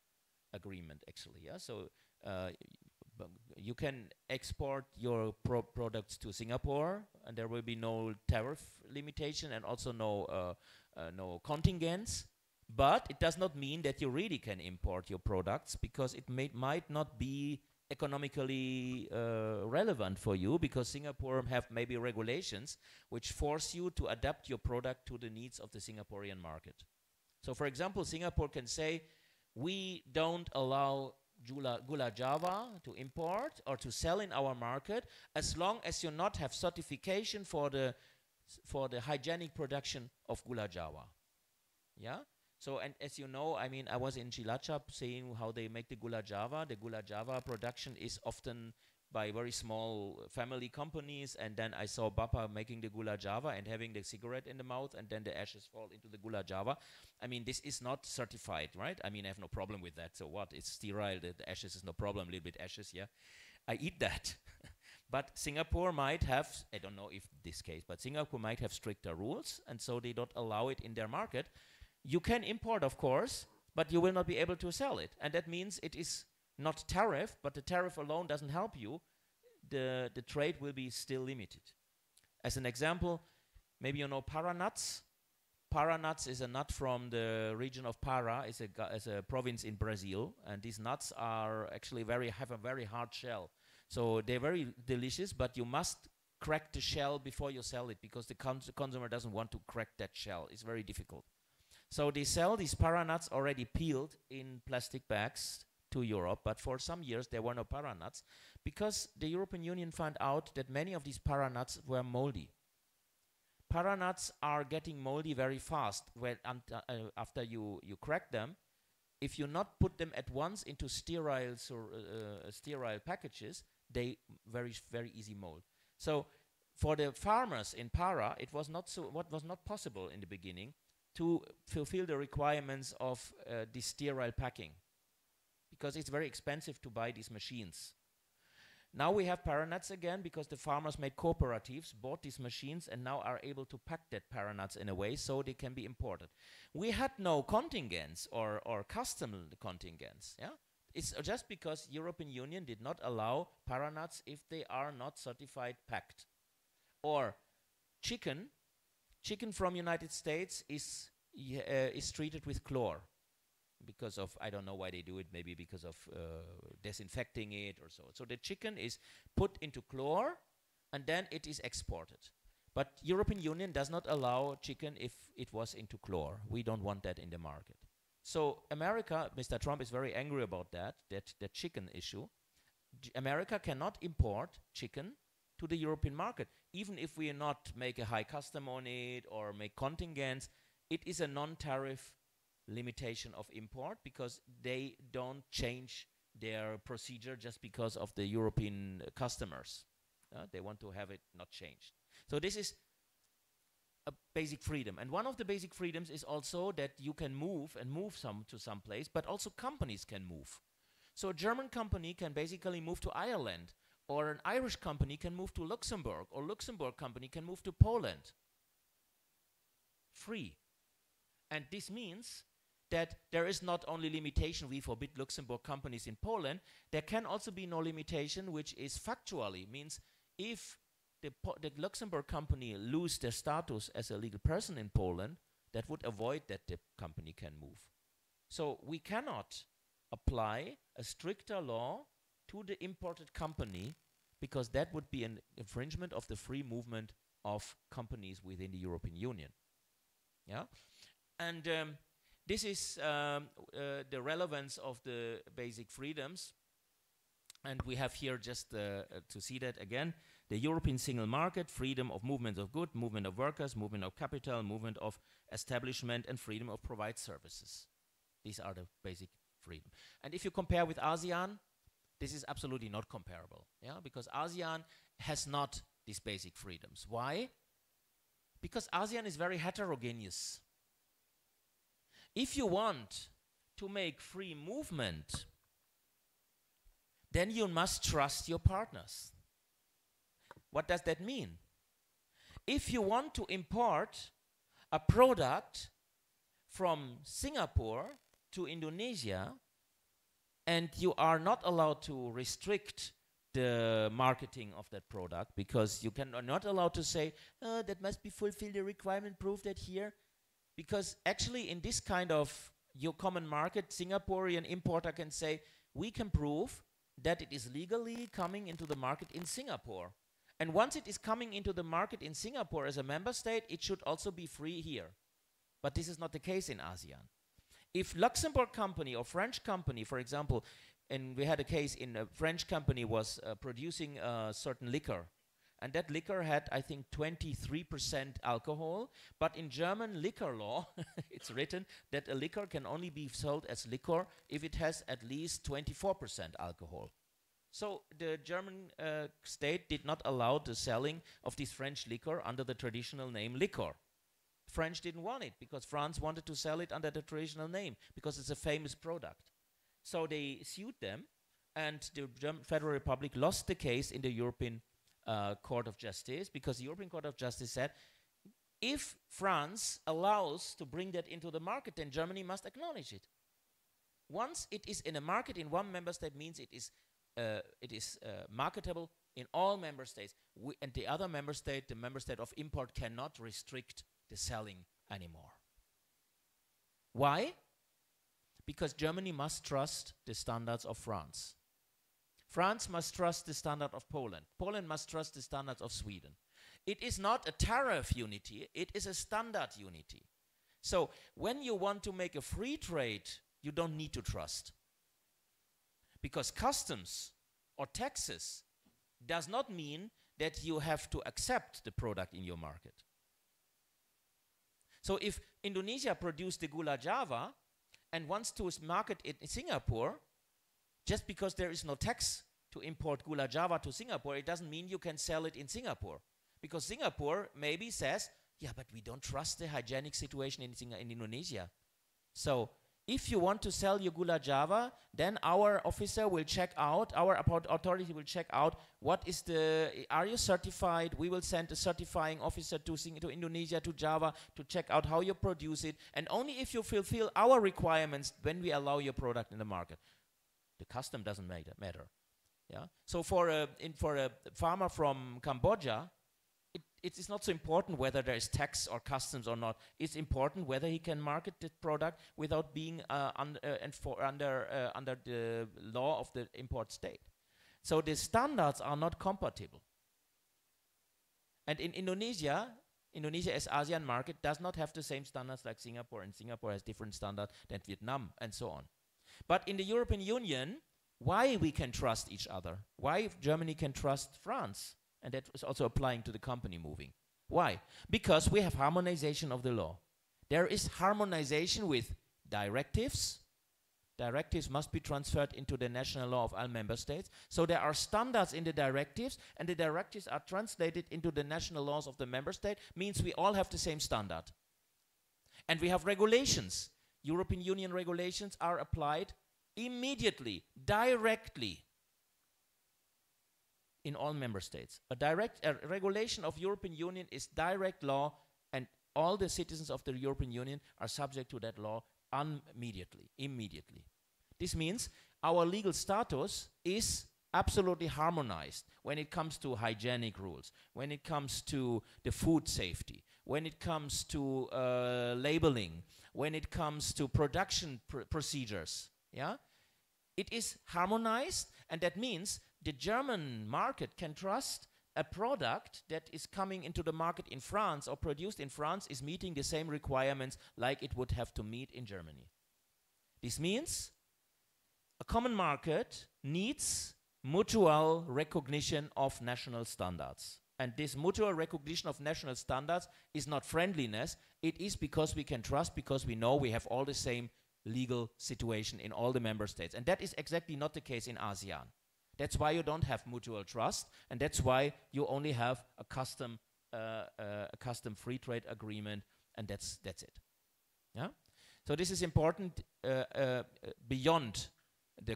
agreement actually. Yeah? So you can export your products to Singapore and there will be no tariff limitation and also no contingents. But it does not mean that you really can import your products because it might not be economically relevant for you because Singapore have maybe regulations which force you to adapt your product to the needs of the Singaporean market. So for example, Singapore can say, we don't allow gula java to import or to sell in our market as long as you not have certification for the hygienic production of gula java. Yeah? So, and as you know, I mean, I was in Cilacap seeing how they make the gula java. The gula java production is often by very small family companies, and then I saw Bapa making the gula java and having the cigarette in the mouth, and then the ashes fall into the gula java. I mean, this is not certified, right? I mean, I have no problem with that. So what? It's sterile. The ashes is no problem. A little bit ashes, yeah. I eat that. But Singapore might have, I don't know if this case, but Singapore might have stricter rules, and so they don't allow it in their market. You can import, of course, but you will not be able to sell it. And that means it is not tariff, but the tariff alone doesn't help you. The trade will be still limited. As an example, maybe you know para nuts. Para nuts is a nut from the region of Para. It's a province in Brazil. And these nuts are actually have a very hard shell. So they're very delicious, but you must crack the shell before you sell it because the consumer doesn't want to crack that shell. It's very difficult. So they sell these para nuts already peeled in plastic bags to Europe, but for some years there were no para nuts because the European Union found out that many of these para nuts were moldy. Para nuts are getting moldy very fast after you crack them. If you not put them at once into sterile packages, they very easy mold. So for the farmers in Para, it was not possible in the beginning to fulfill the requirements of the sterile packing because it's very expensive to buy these machines. Now we have paranuts again because the farmers made cooperatives, bought these machines and now are able to pack that paranuts in a way so they can be imported. We had no contingents or custom contingents. Yeah? It's just because European Union did not allow paranuts if they are not certified packed. Or chicken from United States is treated with chlor because of, I don't know why they do it, maybe because of disinfecting it or so. So the chicken is put into chlor and then it is exported. But European Union does not allow chicken if it was into chlor. We don't want that in the market. So America, Mr. Trump is very angry about that chicken issue. America cannot import chicken to the European market. Even if we not make a high custom on it or make contingents, it is a non-tariff limitation of import because they don't change their procedure just because of the European customers. They want to have it not changed. So this is a basic freedom. And one of the basic freedoms is also that you can move to some place, but also companies can move. So a German company can basically move to Ireland, or an Irish company can move to Luxembourg, or Luxembourg company can move to Poland. Free. And this means that there is not only limitation, we forbid Luxembourg companies in Poland, there can also be no limitation which is factually, means if the Luxembourg company lose their status as a legal person in Poland, that would avoid that the company can move. So we cannot apply a stricter law to the imported company because that would be an infringement of the free movement of companies within the European Union. Yeah, and this is the relevance of the basic freedoms. And we have here just to see that again, the European single market, freedom of movement of goods, movement of workers, movement of capital, movement of establishment, and freedom of provide services. These are the basic freedom. And if you compare with ASEAN, this is absolutely not comparable, yeah, because ASEAN has not these basic freedoms. Why? Because ASEAN is very heterogeneous. If you want to make free movement, then you must trust your partners. What does that mean? If you want to import a product from Singapore to Indonesia, and you are not allowed to restrict the marketing of that product, because you are not allowed to say, oh, that must be fulfill the requirement, prove that here. Because actually in this kind of your common market, Singaporean importer can say, we can prove that it is legally coming into the market in Singapore. And once it is coming into the market in Singapore as a member state, it should also be free here. But this is not the case in ASEAN. If Luxembourg company or French company, for example, and we had a case in a French company was producing a certain liquor, and that liquor had, I think, 23% alcohol, but in German liquor law, it's written that a liquor can only be sold as liquor if it has at least 24% alcohol. So the German state did not allow the selling of this French liquor under the traditional name liquor. French didn't want it because France wanted to sell it under the traditional name because it's a famous product. So they sued them, and the German Federal Republic lost the case in the European Court of Justice, because the European Court of Justice said, if France allows to bring that into the market, then Germany must acknowledge it. Once it is in a market in one member state, means it is marketable in all member states. And the other member state, the member state of import, cannot restrict the selling anymore. Why? Because Germany must trust the standards of France. France must trust the standard of Poland. Poland must trust the standards of Sweden. It is not a tariff unity, it is a standard unity. So when you want to make a free trade, you don't need to trust. Because customs or taxes does not mean that you have to accept the product in your market. So if Indonesia produced the gula java and wants to market it in Singapore, just because there is no tax to import gula java to Singapore, it doesn't mean you can sell it in Singapore. Because Singapore maybe says, yeah, but we don't trust the hygienic situation in Indonesia. So if you want to sell your gula java, then our officer will check out, our authority will check out, what is are you certified? We will send a certifying officer to Indonesia, to Java, to check out how you produce it. And only if you fulfill our requirements, when we allow your product in the market. The custom doesn't matter. Yeah. So for a farmer from Cambodia, it is not so important whether there is tax or customs or not. It's important whether he can market the product without being under the law of the import state. So the standards are not compatible. And in Indonesia as ASEAN market does not have the same standards like Singapore, and Singapore has different standards than Vietnam and so on. But in the European Union, why we can trust each other? Why Germany can trust France? And that is also applying to the company moving. Why? Because we have harmonization of the law. There is harmonization with directives. Directives must be transferred into the national law of all member states. So there are standards in the directives, and the directives are translated into the national laws of the member state, means we all have the same standard. And we have regulations. European Union regulations are applied immediately, directly, in all member states. A regulation of European Union is direct law, and all the citizens of the European Union are subject to that law immediately. This means our legal status is absolutely harmonized when it comes to hygienic rules, when it comes to the food safety, when it comes to labeling, when it comes to production procedures. Yeah? It is harmonized, and that means the German market can trust a product that is coming into the market in France or produced in France is meeting the same requirements like it would have to meet in Germany. This means a common market needs mutual recognition of national standards. And this mutual recognition of national standards is not friendliness, it is because we can trust, because we know we have all the same legal situation in all the member states. And that is exactly not the case in ASEAN. That's why you don't have mutual trust, and that's why you only have a custom free trade agreement, and that's it. Yeah. So this is important beyond the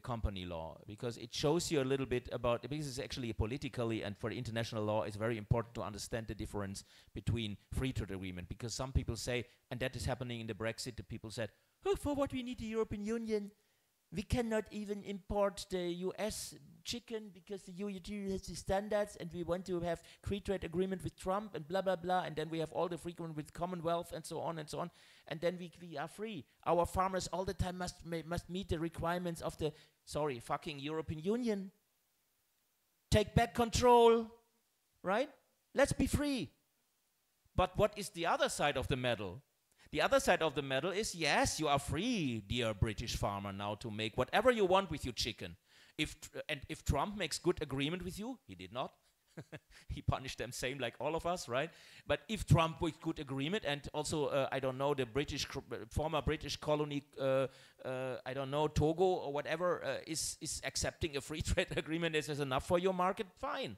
company law, because it shows you a little bit about, because it's actually politically and for international law, it's very important to understand the difference between free trade agreement, because some people say, and that is happening in the Brexit, the people said, oh, for what we need the European Union? We cannot even import the US chicken because the EU has the standards, and we want to have free trade agreement with Trump and blah, blah, blah, and then we have all the free agreement with Commonwealth and so on, and then we are free. Our farmers all the time must meet the requirements of the, fucking European Union. Take back control, right? Let's be free. But what is the other side of the medal? The other side of the medal is, yes, you are free, dear British farmer, now to make whatever you want with your chicken. If Trump makes good agreement with you, he did not. He punished them same like all of us, right? But if Trump with good agreement, and also, I don't know, the former British colony, I don't know, Togo or whatever, is accepting a free trade agreement, this is enough for your market, fine.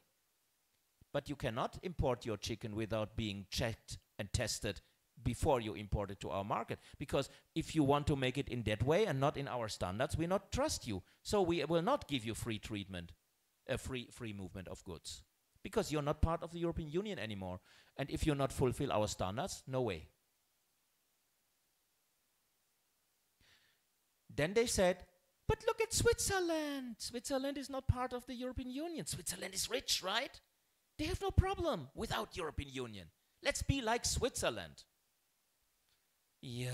But you cannot import your chicken without being checked and tested before you import it to our market. Because if you want to make it in that way and not in our standards, we not trust you. So we will not give you free treatment, a free movement of goods. Because you're not part of the European Union anymore. And if you not fulfill our standards, no way. Then they said, but look at Switzerland. Switzerland is not part of the European Union. Switzerland is rich, right? They have no problem without European Union. Let's be like Switzerland. Yeah,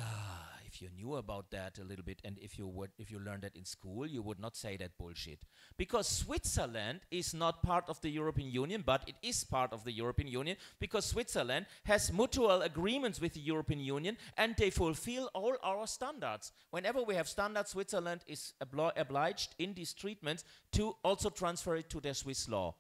if you knew about that a little bit, and if you learned that in school, you would not say that bullshit. Because Switzerland is not part of the European Union, but it is part of the European Union, because Switzerland has mutual agreements with the European Union, and they fulfill all our standards. Whenever we have standards, Switzerland is obliged in these treatments to also transfer it to their Swiss law.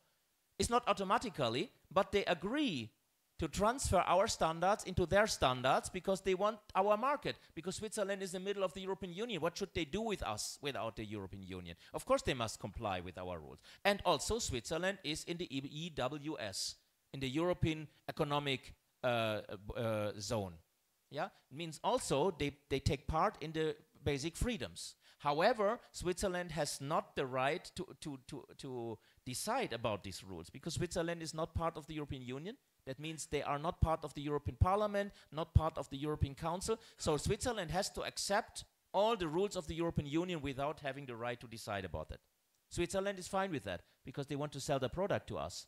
It's not automatically, but they agree to transfer our standards into their standards because they want our market. Because Switzerland is in the middle of the European Union. What should they do with us without the European Union? Of course they must comply with our rules. And also Switzerland is in the EWS, in the European Economic Zone. Yeah, it means also they take part in the basic freedoms. However, Switzerland has not the right to decide about these rules, because Switzerland is not part of the European Union. That means they are not part of the European Parliament, not part of the European Council. So Switzerland has to accept all the rules of the European Union without having the right to decide about it. Switzerland is fine with that, because they want to sell their product to us.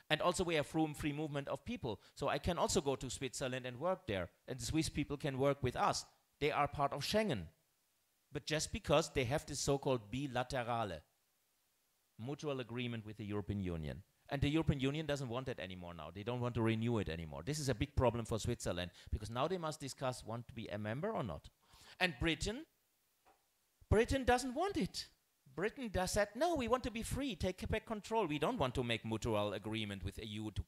And also we have free movement of people. So I can also go to Switzerland and work there, and the Swiss people can work with us. They are part of Schengen. But just because they have this so-called bilaterale, mutual agreement with the European Union. And the European Union doesn't want that anymore now. They don't want to renew it anymore. This is a big problem for Switzerland, because now they must discuss, want to be a member or not. And Britain doesn't want it. Britain said, no, we want to be free, take back control. We don't want to make mutual agreement with EU to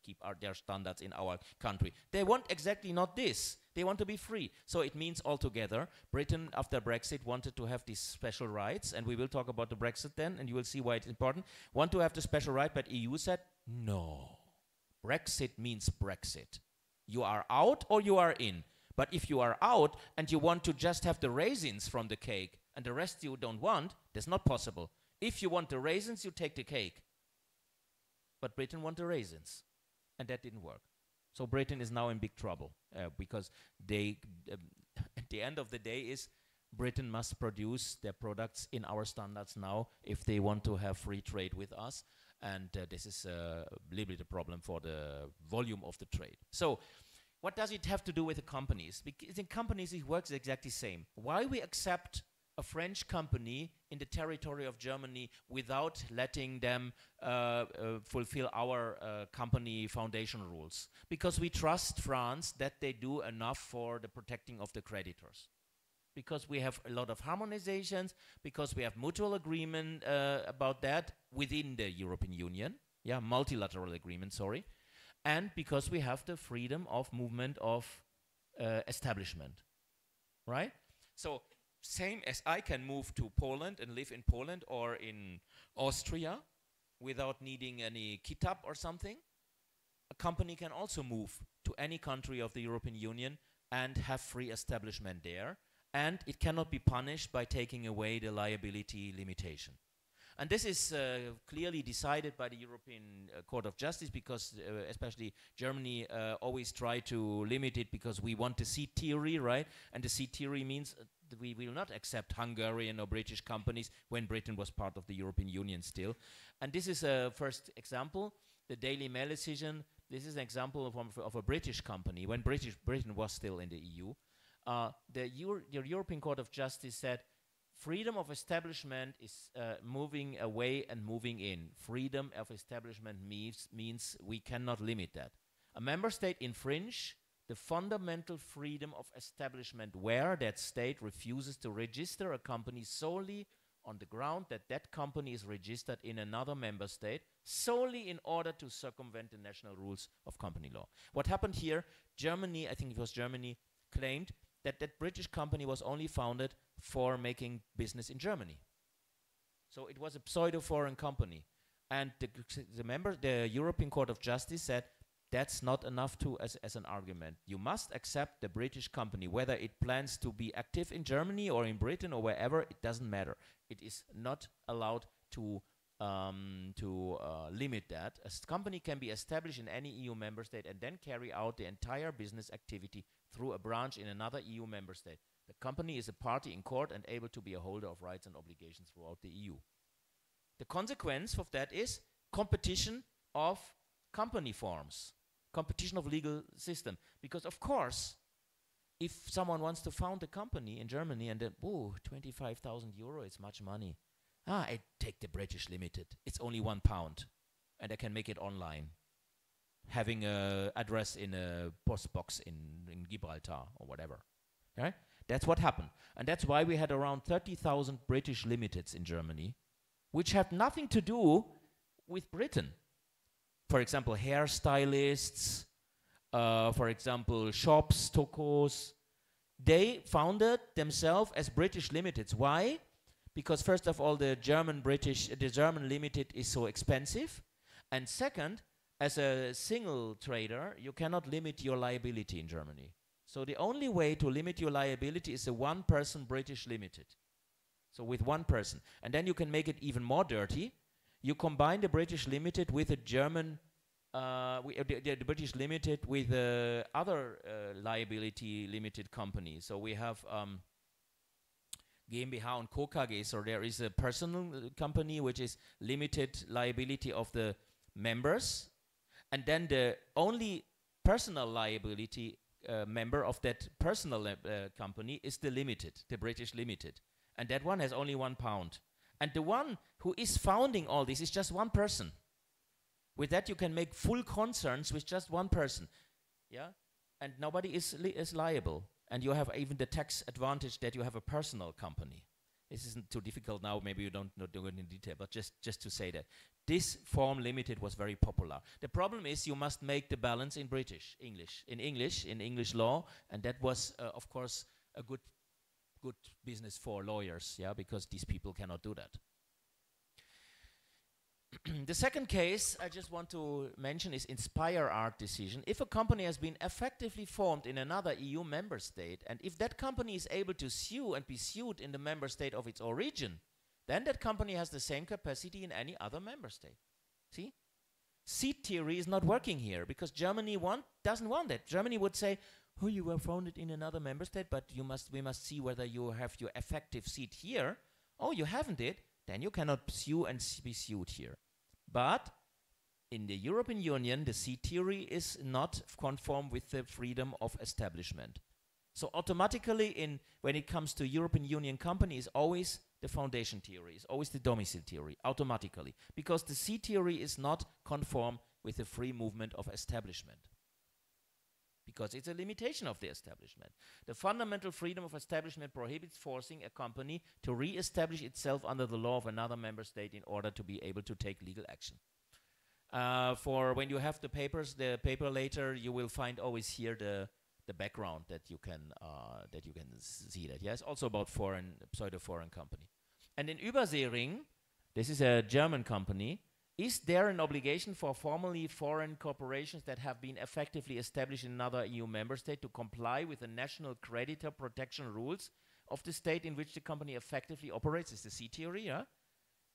keep their standards in our country. They want exactly not this. They want to be free. So it means altogether, Britain, after Brexit, wanted to have these special rights, and we will talk about the Brexit then, and you will see why it's important. Want to have the special right, but EU said, no. Brexit means Brexit. You are out or you are in. But if you are out and you want to just have the raisins from the cake, and the rest you don't want, that's not possible. If you want the raisins, you take the cake. But Britain want the raisins, and that didn't work. So Britain is now in big trouble, because they, at the end of the day, is Britain must produce their products in our standards now if they want to have free trade with us, and this is a little bit a problem for the volume of the trade. So what does it have to do with the companies? Because in companies it works exactly the same. Why we accept a French company in the territory of Germany without letting them fulfill our company foundation rules? Because we trust France that they do enough for the protecting of the creditors. Because we have a lot of harmonizations, because we have mutual agreement about that within the European Union, multilateral agreement, sorry, and because we have the freedom of movement of establishment. right? So same as I can move to Poland and live in Poland or in Austria without needing any kitab or something, a company can also move to any country of the European Union and have free establishment there, and it cannot be punished by taking away the liability limitation. And this is clearly decided by the European Court of Justice, because especially Germany always try to limit it because we want the seat theory, right? And the seat theory means we will not accept Hungarian or British companies when Britain was part of the European Union still. And this is a first example, the Daily Mail decision. This is an example of a British company when Britain was still in the EU. The European Court of Justice said, freedom of establishment is moving away and moving in. Freedom of establishment means we cannot limit that. A member state infringe the fundamental freedom of establishment where that state refuses to register a company solely on the ground that that company is registered in another member state, solely in order to circumvent the national rules of company law. What happened here, Germany, I think it was Germany, claimed that that British company was only founded for making business in Germany. So it was a pseudo-foreign company. And the European Court of Justice said, that's not enough as an argument. You must accept the British company, whether it plans to be active in Germany or in Britain or wherever, it doesn't matter. It is not allowed to limit that. A company can be established in any EU member state and then carry out the entire business activity through a branch in another EU member state. The company is a party in court and able to be a holder of rights and obligations throughout the EU. The consequence of that is competition of company forms, competition of legal system. Because of course, if someone wants to found a company in Germany and then, oh, 25,000 euro, it's much money. I take the British Limited. It's only £1 and I can make it online, having an address in a post box in Gibraltar or whatever. Right? That's what happened. And that's why we had around 30,000 British Limiteds in Germany, which have nothing to do with Britain. For example, hairstylists, for example, shops, tokos, they founded themselves as British Limiteds. Why? Because first of all, the German Limited is so expensive. And second, as a single trader, you cannot limit your liability in Germany. So the only way to limit your liability is a one-person British Limited. So with one person. And then you can make it even more dirty. You combine the British Limited with a German, the British Limited with other liability limited companies. So we have GmbH and Co. KG. So there is a personal company which is limited liability of the members. And then the only personal liability member of that personal company is the limited, the British Limited. And that one has only £1. And the one who is founding all this is just one person. With that you can make full concerns with just one person. Yeah? And nobody is liable. And you have even the tax advantage that you have a personal company. This isn't too difficult now, maybe you don't do it in detail, but just to say that. This form limited was very popular. The problem is you must make the balance in English law, and that was, of course, a good business for lawyers, yeah, because these people cannot do that. The second case I just want to mention is Inspire Art decision. If a company has been effectively formed in another EU member state, and if that company is able to sue and be sued in the member state of its origin, then that company has the same capacity in any other member state. See? Seat theory is not working here because Germany doesn't want that. Germany would say, oh, you were founded in another member state, but we must see whether you have your effective seat here. Oh, you haven't it? Then you cannot sue and be sued here. But in the European Union, the seat theory is not conform with the freedom of establishment. So automatically, when it comes to European Union companies, always the foundation theory, is always the domicile theory, automatically. Because the seat theory is not conform with the free movement of establishment. Because it's a limitation of the establishment. The fundamental freedom of establishment prohibits forcing a company to re-establish itself under the law of another member state in order to be able to take legal action. For when you have the paper later, you will find always here the background that you can see that. Yeah, it's also about pseudo-foreign company. And in Überseering, this is a German company. Is there an obligation for formerly foreign corporations that have been effectively established in another EU member state to comply with the national creditor protection rules of the state in which the company effectively operates? Is the C theory, yeah?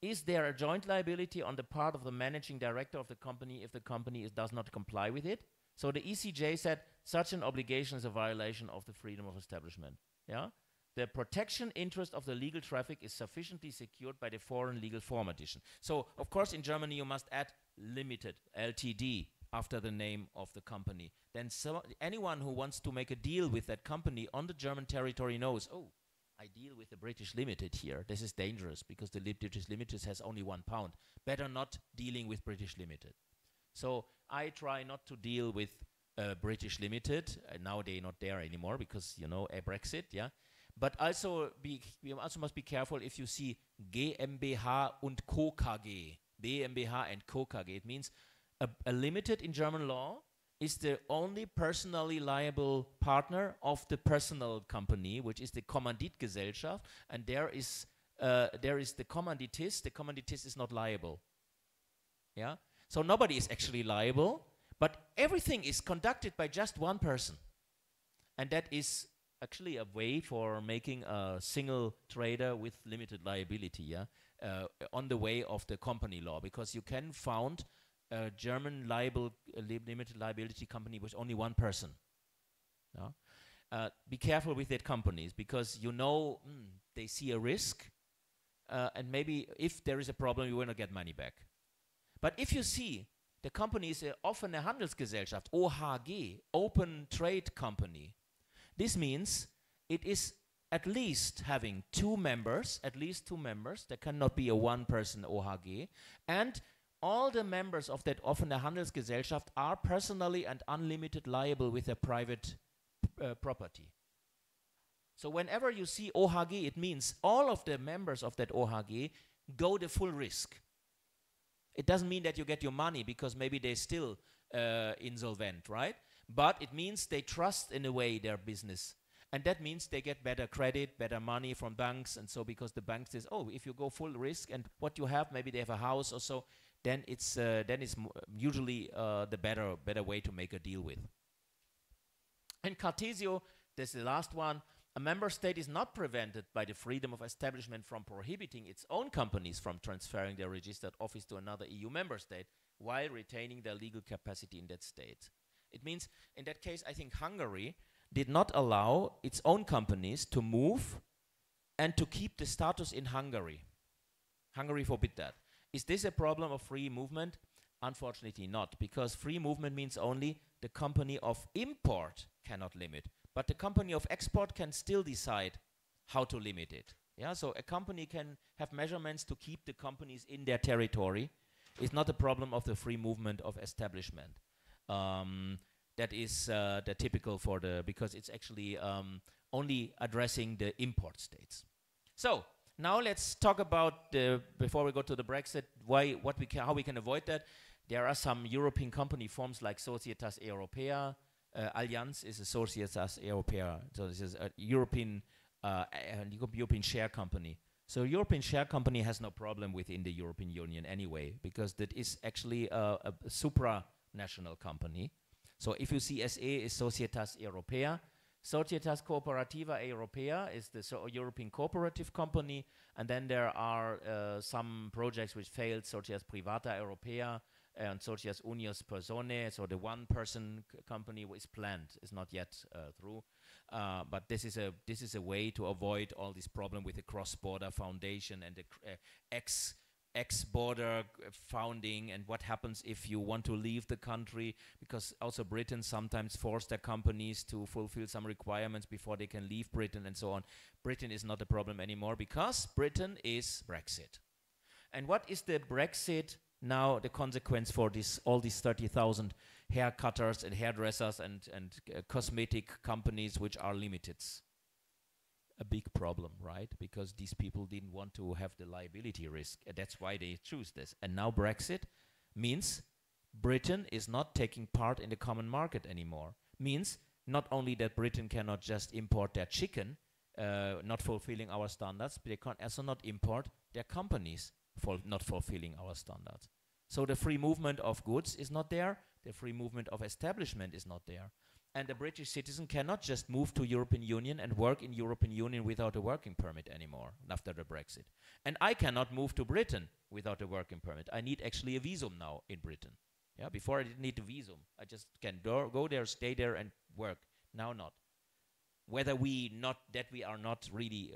Is there a joint liability on the part of the managing director of the company if the company does not comply with it? So the ECJ said such an obligation is a violation of the freedom of establishment. Yeah? The protection interest of the legal traffic is sufficiently secured by the foreign legal form addition. So, of course, in Germany you must add limited, LTD, after the name of the company. Then anyone who wants to make a deal with that company on the German territory knows, oh, I deal with the British Limited here. This is dangerous because the British Limited has only £1. Better not dealing with British Limited. So I try not to deal with British Limited. Now they're not there anymore because, you know, a Brexit, yeah. But also, we also must be careful if you see GmbH und Co. KG, GmbH and Co. KG. It means a limited in German law is the only personally liable partner of the personal company, which is the Kommanditgesellschaft, and there is the Kommanditist. The Kommanditist is not liable. Yeah, so nobody is actually liable, but everything is conducted by just one person, and that is actually a way for making a single trader with limited liability, yeah, on the way of the company law, because you can found a German limited liability company with only one person. Yeah? Be careful with that companies, because you know they see a risk, and maybe if there is a problem, you will not get money back. But if you see the company is offene Handelsgesellschaft, OHG, Open Trade Company, this means it is at least having two members, there cannot be a one-person OHG, and all the members of that offene Handelsgesellschaft are personally and unlimited liable with their private property. So whenever you see OHG, it means all of the members of that OHG go the full risk. It doesn't mean that you get your money because maybe they're still insolvent, right? But it means they trust in a way their business. And that means they get better credit, better money from banks. And so because the bank says, oh, if you go full risk and what you have, maybe they have a house or so, then it's usually the better way to make a deal with. And Cartesio, this is the last one. A member state is not prevented by the freedom of establishment from prohibiting its own companies from transferring their registered office to another EU member state while retaining their legal capacity in that state. It means, in that case, I think Hungary did not allow its own companies to move and to keep the status in Hungary. Hungary forbid that. Is this a problem of free movement? Unfortunately not, because free movement means only the company of import cannot limit, but the company of export can still decide how to limit it. Yeah, so a company can have measurements to keep the companies in their territory. It's not a problem of the free movement of establishment. That is the typical for the, because it's actually only addressing the import states. So now let's talk about before we go to the Brexit, how we can avoid that. There are some European company forms like Societas Europea. Allianz is a Societas Europea, so this is a European share company. So European share company has no problem within the European Union anyway, because that is actually a supranational company. So if you see SA is Societas Europea, Societas Cooperativa Europea is the European cooperative company, and then there are some projects which failed, Societas Privata Europea and Societas Unias Personae, so the one-person company is planned, is not yet through. But this is a way to avoid all this problem with the cross-border foundation and the ex-border founding, and what happens if you want to leave the country, because also Britain sometimes force their companies to fulfill some requirements before they can leave Britain and so on. Britain is not a problem anymore because Britain is Brexit. And what is the Brexit now, the consequence for this, all these 30,000 haircutters and hairdressers and cosmetic companies which are limited? A big problem, right? Because these people didn't want to have the liability risk. That's why they choose this. And now Brexit means Britain is not taking part in the common market anymore. Means not only that Britain cannot just import their chicken, not fulfilling our standards, but they can also not import their companies for not fulfilling our standards. So the free movement of goods is not there, the free movement of establishment is not there. And a British citizen cannot just move to European Union and work in European Union without a working permit anymore after the Brexit. And I cannot move to Britain without a working permit. I need actually a visum now in Britain. Yeah, before I didn't need a visum. I just can go there, stay there and work. Now not. Whether we are not really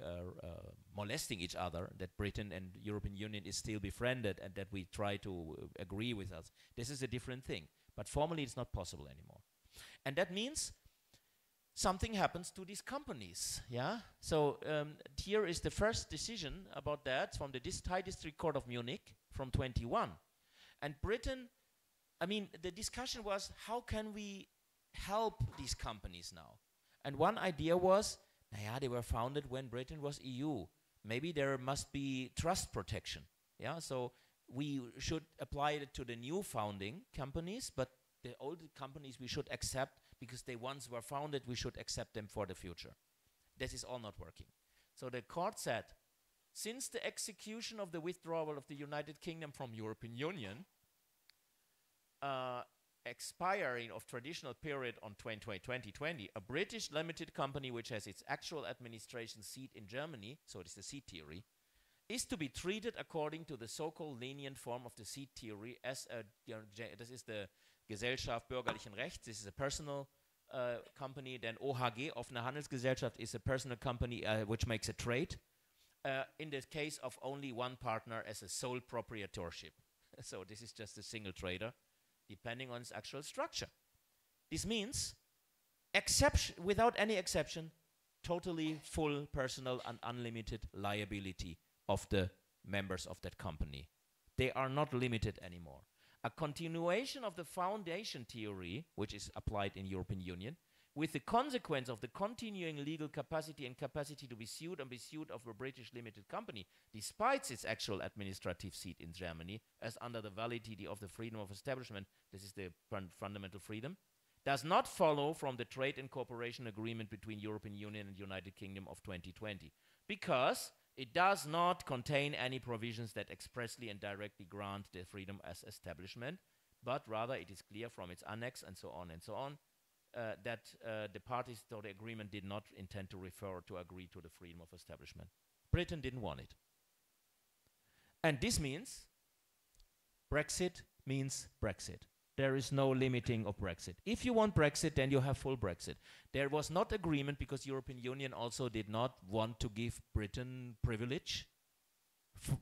molesting each other, that Britain and European Union is still befriended and that we try to agree with us, this is a different thing. But formally it's not possible anymore. And that means something happens to these companies, yeah? So here is the first decision about that from the High District Court of Munich from 21. And Britain, I mean, the discussion was, how can we help these companies now? And one idea was, they were founded when Britain was EU. Maybe there must be trust protection, yeah? So we should apply it to the new founding companies, but the old companies we should accept because they once were founded, we should accept them for the future. This is all not working. So the court said, since the execution of the withdrawal of the United Kingdom from European Union, expiring of traditional period on 2020, a British limited company which has its actual administration seat in Germany, so it is the seat theory, is to be treated according to the so-called lenient form of the seat theory as a, this is the Gesellschaft bürgerlichen Rechts, this is a personal company, then OHG, offene Handelsgesellschaft, is a personal company which makes a trade, in the case of only one partner as a sole proprietorship. So this is just a single trader, depending on its actual structure. This means, without any exception, totally full personal and unlimited liability of the members of that company. They are not limited anymore. A continuation of the foundation theory, which is applied in European Union, with the consequence of the continuing legal capacity and capacity to be sued and be sued of a British limited company, despite its actual administrative seat in Germany, as under the validity of the freedom of establishment, this is the fundamental freedom, does not follow from the trade and cooperation agreement between European Union and United Kingdom of 2020, because it does not contain any provisions that expressly and directly grant the freedom as establishment, but rather it is clear from its annex and so on, that the parties to the agreement did not intend to refer or to agree to the freedom of establishment. Britain didn't want it. And this means Brexit means Brexit. There is no limiting of Brexit. If you want Brexit, then you have full Brexit. There was not agreement because European Union also did not want to give Britain privilege,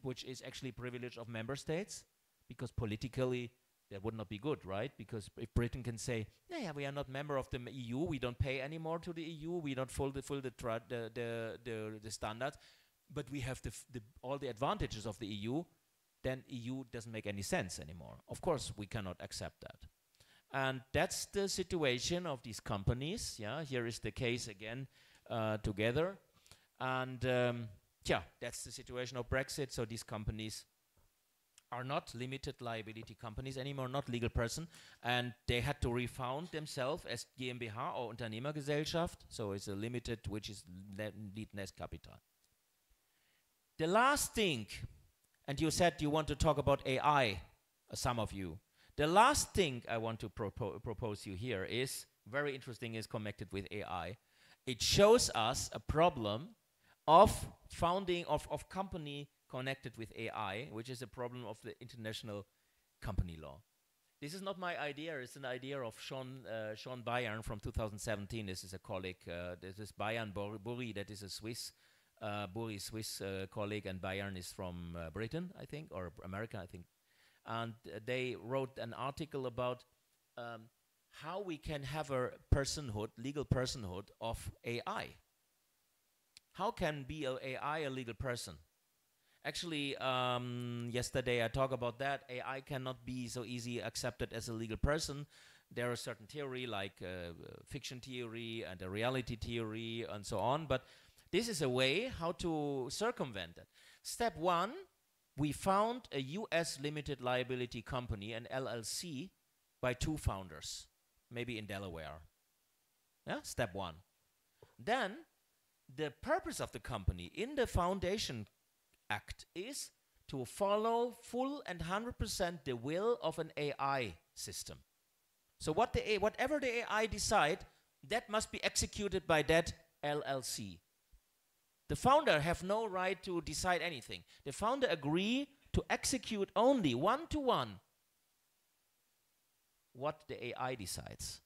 which is actually privilege of member states, because politically that would not be good, right? Because if Britain can say, yeah, we are not member of the EU, we don't pay anymore to the EU, we don't fulfill the standards, but we have all the advantages of the EU, then EU doesn't make any sense anymore. Of course, we cannot accept that. And that's the situation of these companies. Yeah, here is the case again together. And yeah, that's the situation of Brexit. So these companies are not limited liability companies anymore, not legal person. And they had to refound themselves as GmbH or Unternehmergesellschaft. So it's a limited, which is Lead Kapital. The last thing, and you said you want to talk about AI, some of you. The last thing I want to propose you here is, very interesting, is connected with AI. It shows us a problem of founding of company connected with AI, which is a problem of the international company law. This is not my idea, it's an idea of Sean Bayern from 2017. This is a colleague, this is Bayern Buri, that is a Swiss colleague, and Bayern is from Britain, I think, or America, I think. And they wrote an article about how we can have a personhood, legal personhood of AI. How can be AI a legal person? Actually, yesterday I talked about that. AI cannot be so easy accepted as a legal person. There are certain theory like fiction theory and a reality theory and so on, but this is a way how to circumvent it. Step one, we found a US limited liability company, an LLC, by two founders, maybe in Delaware. Yeah, step one. Then the purpose of the company in the Foundation Act is to follow full and 100% the will of an AI system. So whatever the AI decide, that must be executed by that LLC. The founder have no right to decide anything. The founder agree to execute only one-to-one what the AI decides.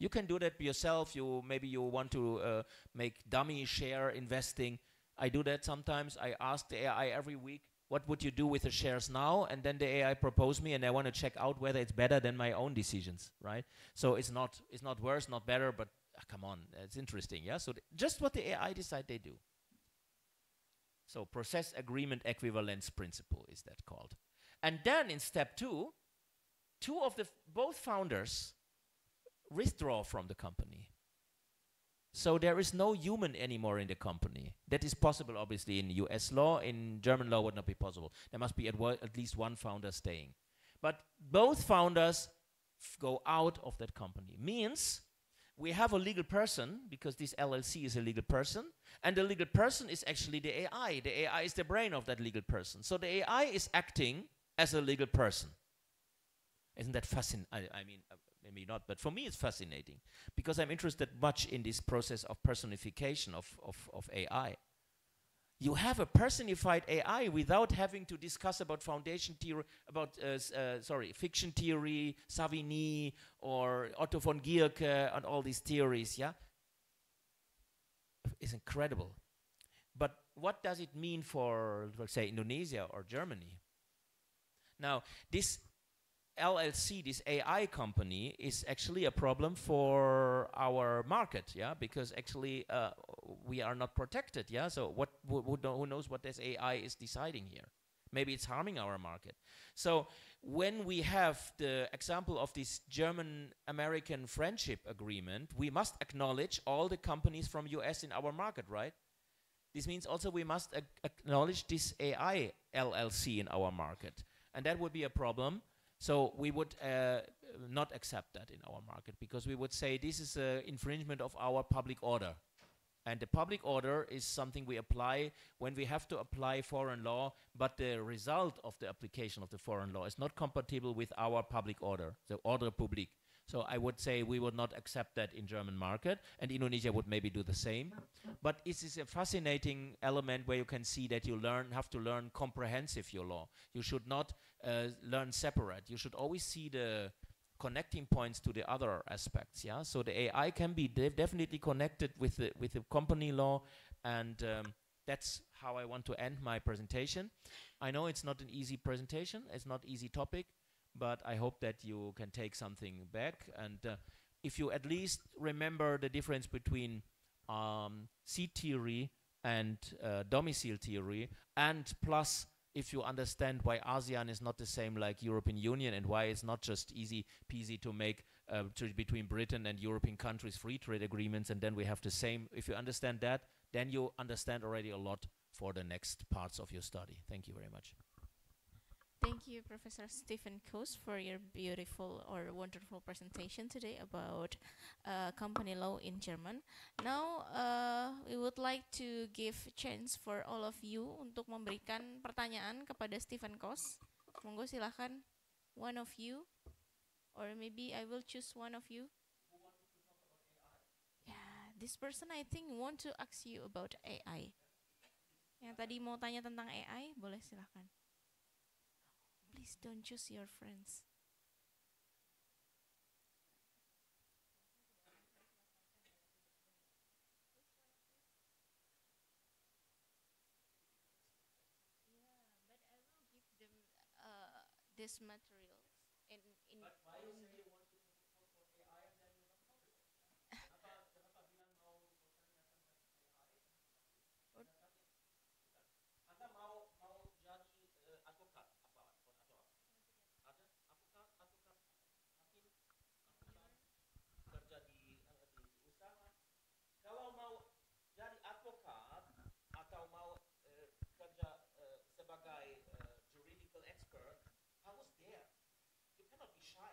You can do that yourself. Maybe you want to make dummy share investing. I do that sometimes. I ask the AI every week, what would you do with the shares now? And then the AI propose me, and I want to check out whether it's better than my own decisions, right? So it's not worse, not better, but come on, it's interesting, yeah? So just what the AI decide they do. So process agreement equivalence principle is that called. And then in step two of both founders withdraw from the company. So there is no human anymore in the company. That is possible, obviously, in US law. In German law would not be possible. There must be at least one founder staying. But both founders go out of that company. Means we have a legal person, because this LLC is a legal person, and the legal person is actually the AI. The AI is the brain of that legal person. So the AI is acting as a legal person. Isn't that fascinating? I mean, maybe not, but for me it's fascinating because I'm interested much in this process of personification of AI. You have a personified AI without having to discuss about foundation theory, about fiction theory, Savigny or Otto von Guericke and all these theories, yeah? It's incredible. But what does it mean for, let's say, Indonesia or Germany? Now, this LLC, this AI company, is actually a problem for our market, yeah, because actually we are not protected, yeah. So who knows what this AI is deciding here? Maybe it's harming our market. So when we have the example of this German-American friendship agreement, we must acknowledge all the companies from US in our market, right? This means also we must acknowledge this AI LLC in our market, and that would be a problem. So we would not accept that in our market because we would say this is an infringement of our public order. And the public order is something we apply when we have to apply foreign law, but the result of the application of the foreign law is not compatible with our public order, the ordre public. So I would say we would not accept that in German market, and Indonesia would maybe do the same. But it is a fascinating element where you can see that you have to learn comprehensive your law. You should not learn separate. You should always see the connecting points to the other aspects. Yeah, so the AI can be definitely connected with the company law, and that's how I want to end my presentation. I know it's not an easy presentation. It's not easy topic. But I hope that you can take something back. And if you at least remember the difference between seat theory and domicile theory, and plus if you understand why ASEAN is not the same like European Union and why it's not just easy peasy to make between Britain and European countries free trade agreements, and then we have the same. If you understand that, then you understand already a lot for the next parts of your study. Thank you very much. Thank you, Professor Stephen Koos, for your beautiful or wonderful presentation today about company law in German. Now, we would like to give a chance for all of you untuk memberikan pertanyaan kepada Stephen Koos. Monggo silahkan, one of you, or maybe I will choose one of you. Yeah, this person I think want to ask you about AI. Yang tadi mau tanya tentang AI, boleh silahkan. Please don't choose your friends. Yeah, but I will give them this materials in. But why you say you want to propose for AI and then you not publish it? Kenapa bilang mau pertanyaan tentang AI? Anda mau jadi advokat apa? Ada advokat, hakim, kerja di usaha. Kalau mau jadi advokat atau mau kerja sebagai juridical expert, harus there. You cannot be shy.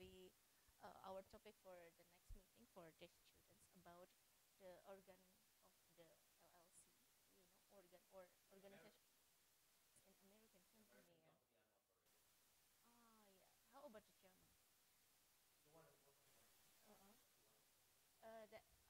be our topic for the next meeting for the students about the organ of the LLC, organ or organization in American company. Yeah. How about the German?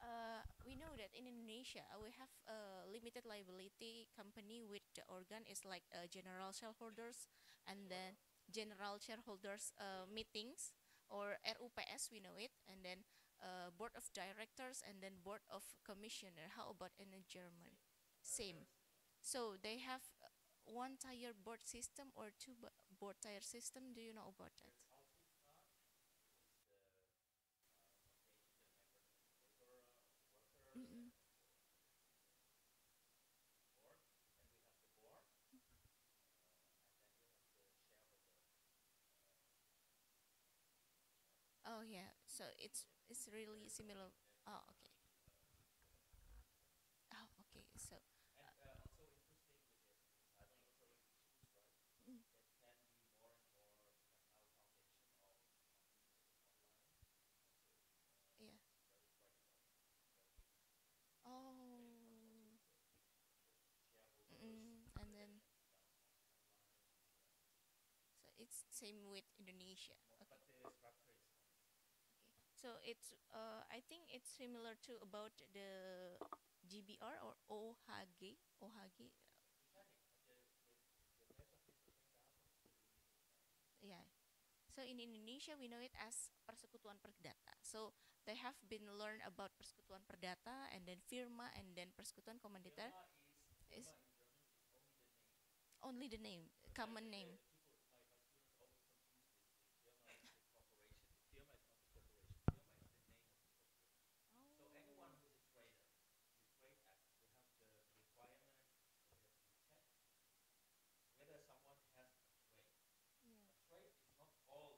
Uh-uh. We know that in Indonesia we have a limited liability company with the organ is like general shareholders and then general shareholders meetings or RUPS we know it, and then board of directors and then board of commissioner. How about in the German? Same. So they have one tier board system or two board tier system. Do you know about that? Mm-mm. Oh yeah, so it's really similar. Oh okay. Oh okay. So mm, yeah. Oh. And then so it's same with Indonesia. Okay. Okay. So it's I think it's similar to about the GBR or OHG. OHG. Yeah. So in Indonesia we know it as Persekutuan Perdata. So they have been learned about Persekutuan Perdata and then Firma and then Persekutuan Komanditer is only the name, common name. Oh.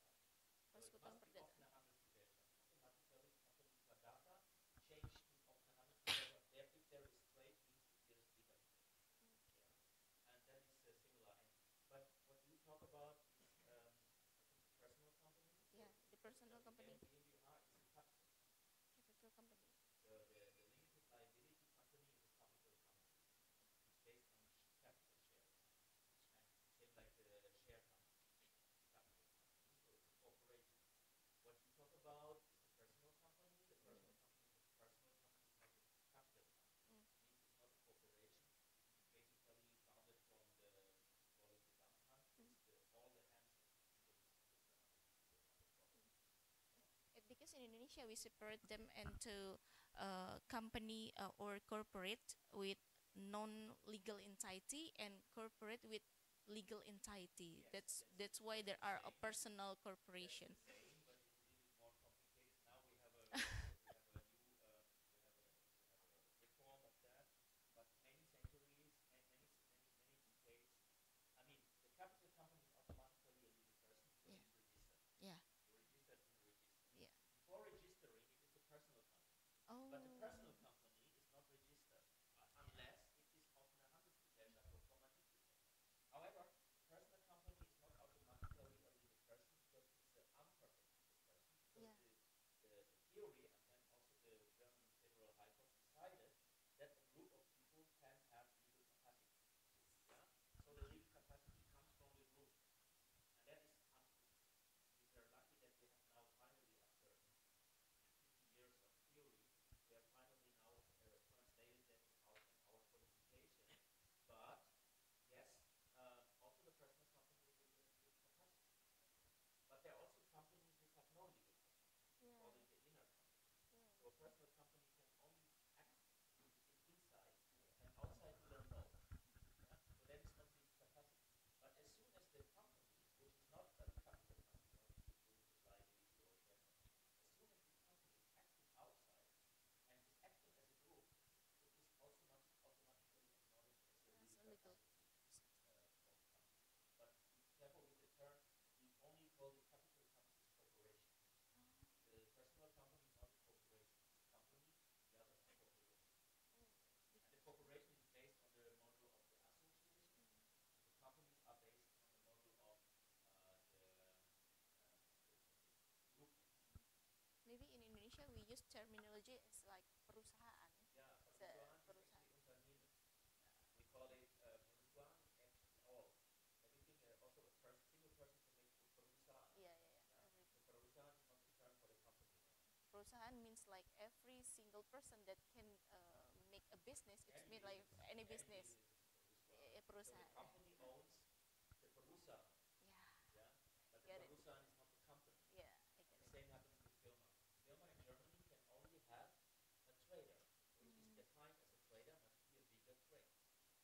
Yeah. Persekutuan Perdata. Yeah, the personal company, capital company. Mm. Because in Indonesia we separate them into company or corporate with non-legal entity and corporate with legal entity. That's why there are a personal corporation. Yeah. Yeah. Oh. Yeah. use terminology is like perusahaan. Perusahaan. We call it perusahaan and all. Everything also a single person can make perusahaan. Yeah. So perusahaan is not the term for the company. Perusahaan means like every single person that can make a business. It's mean like any business. Perusahaan. So the company owns the perusahaan. Yeah. But the Get it. perusahaan is not the company. Yeah, I get The it. same happens with firma. Firma in Germany can only have a trader, which is defined as a trader must be a bigger trade.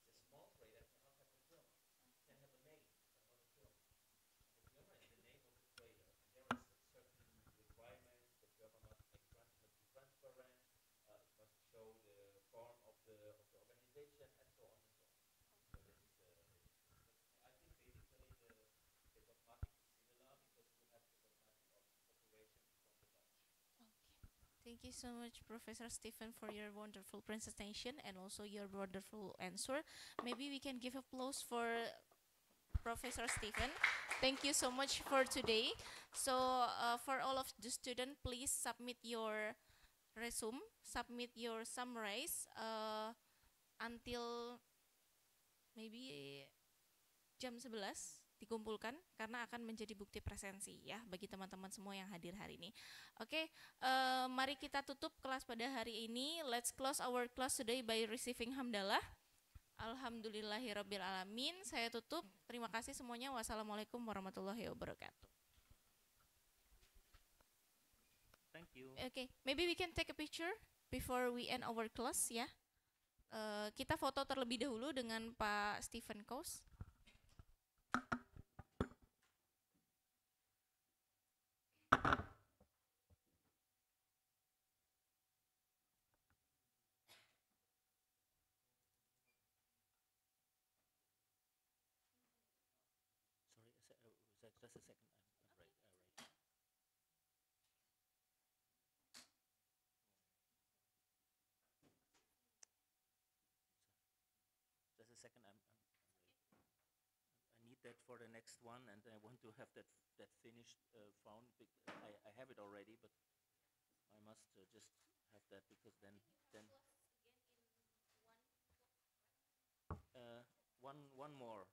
The small trader cannot have a firma. Can have a name, but not a firma. The firma is the name of the trader, and there are certain requirements. The firma must be transparent. It must show the form of the organization, and so on and so on. So this is I think basically the dogmatic is similar because you have the dogmatic of operation from the Dutch. Thank you so much, Professor Stephen, for your wonderful presentation and also your wonderful answer. Maybe we can give applause for Professor Stephen. Thank you so much for today. So for all of the students, please submit your resume, submit your summaries until maybe jam 11 dikumpulkan karena akan menjadi bukti presensi ya bagi teman-teman semua yang hadir hari ini. Oke, mari kita tutup kelas pada hari ini. Let's close our class today by receiving hamdalah. Alhamdulillahirabbil alamin. Saya tutup. Terima kasih semuanya. Wassalamualaikum warahmatullahi wabarakatuh. Thank you. Okay, maybe we can take a picture before we end our class ya. Kita foto terlebih dahulu dengan Pak Stephen Kos. Sorry, just a second. I'm right. Just a second. I need that for the next one, and I want to have that finished found. I have it already, but I must just have that because then one more.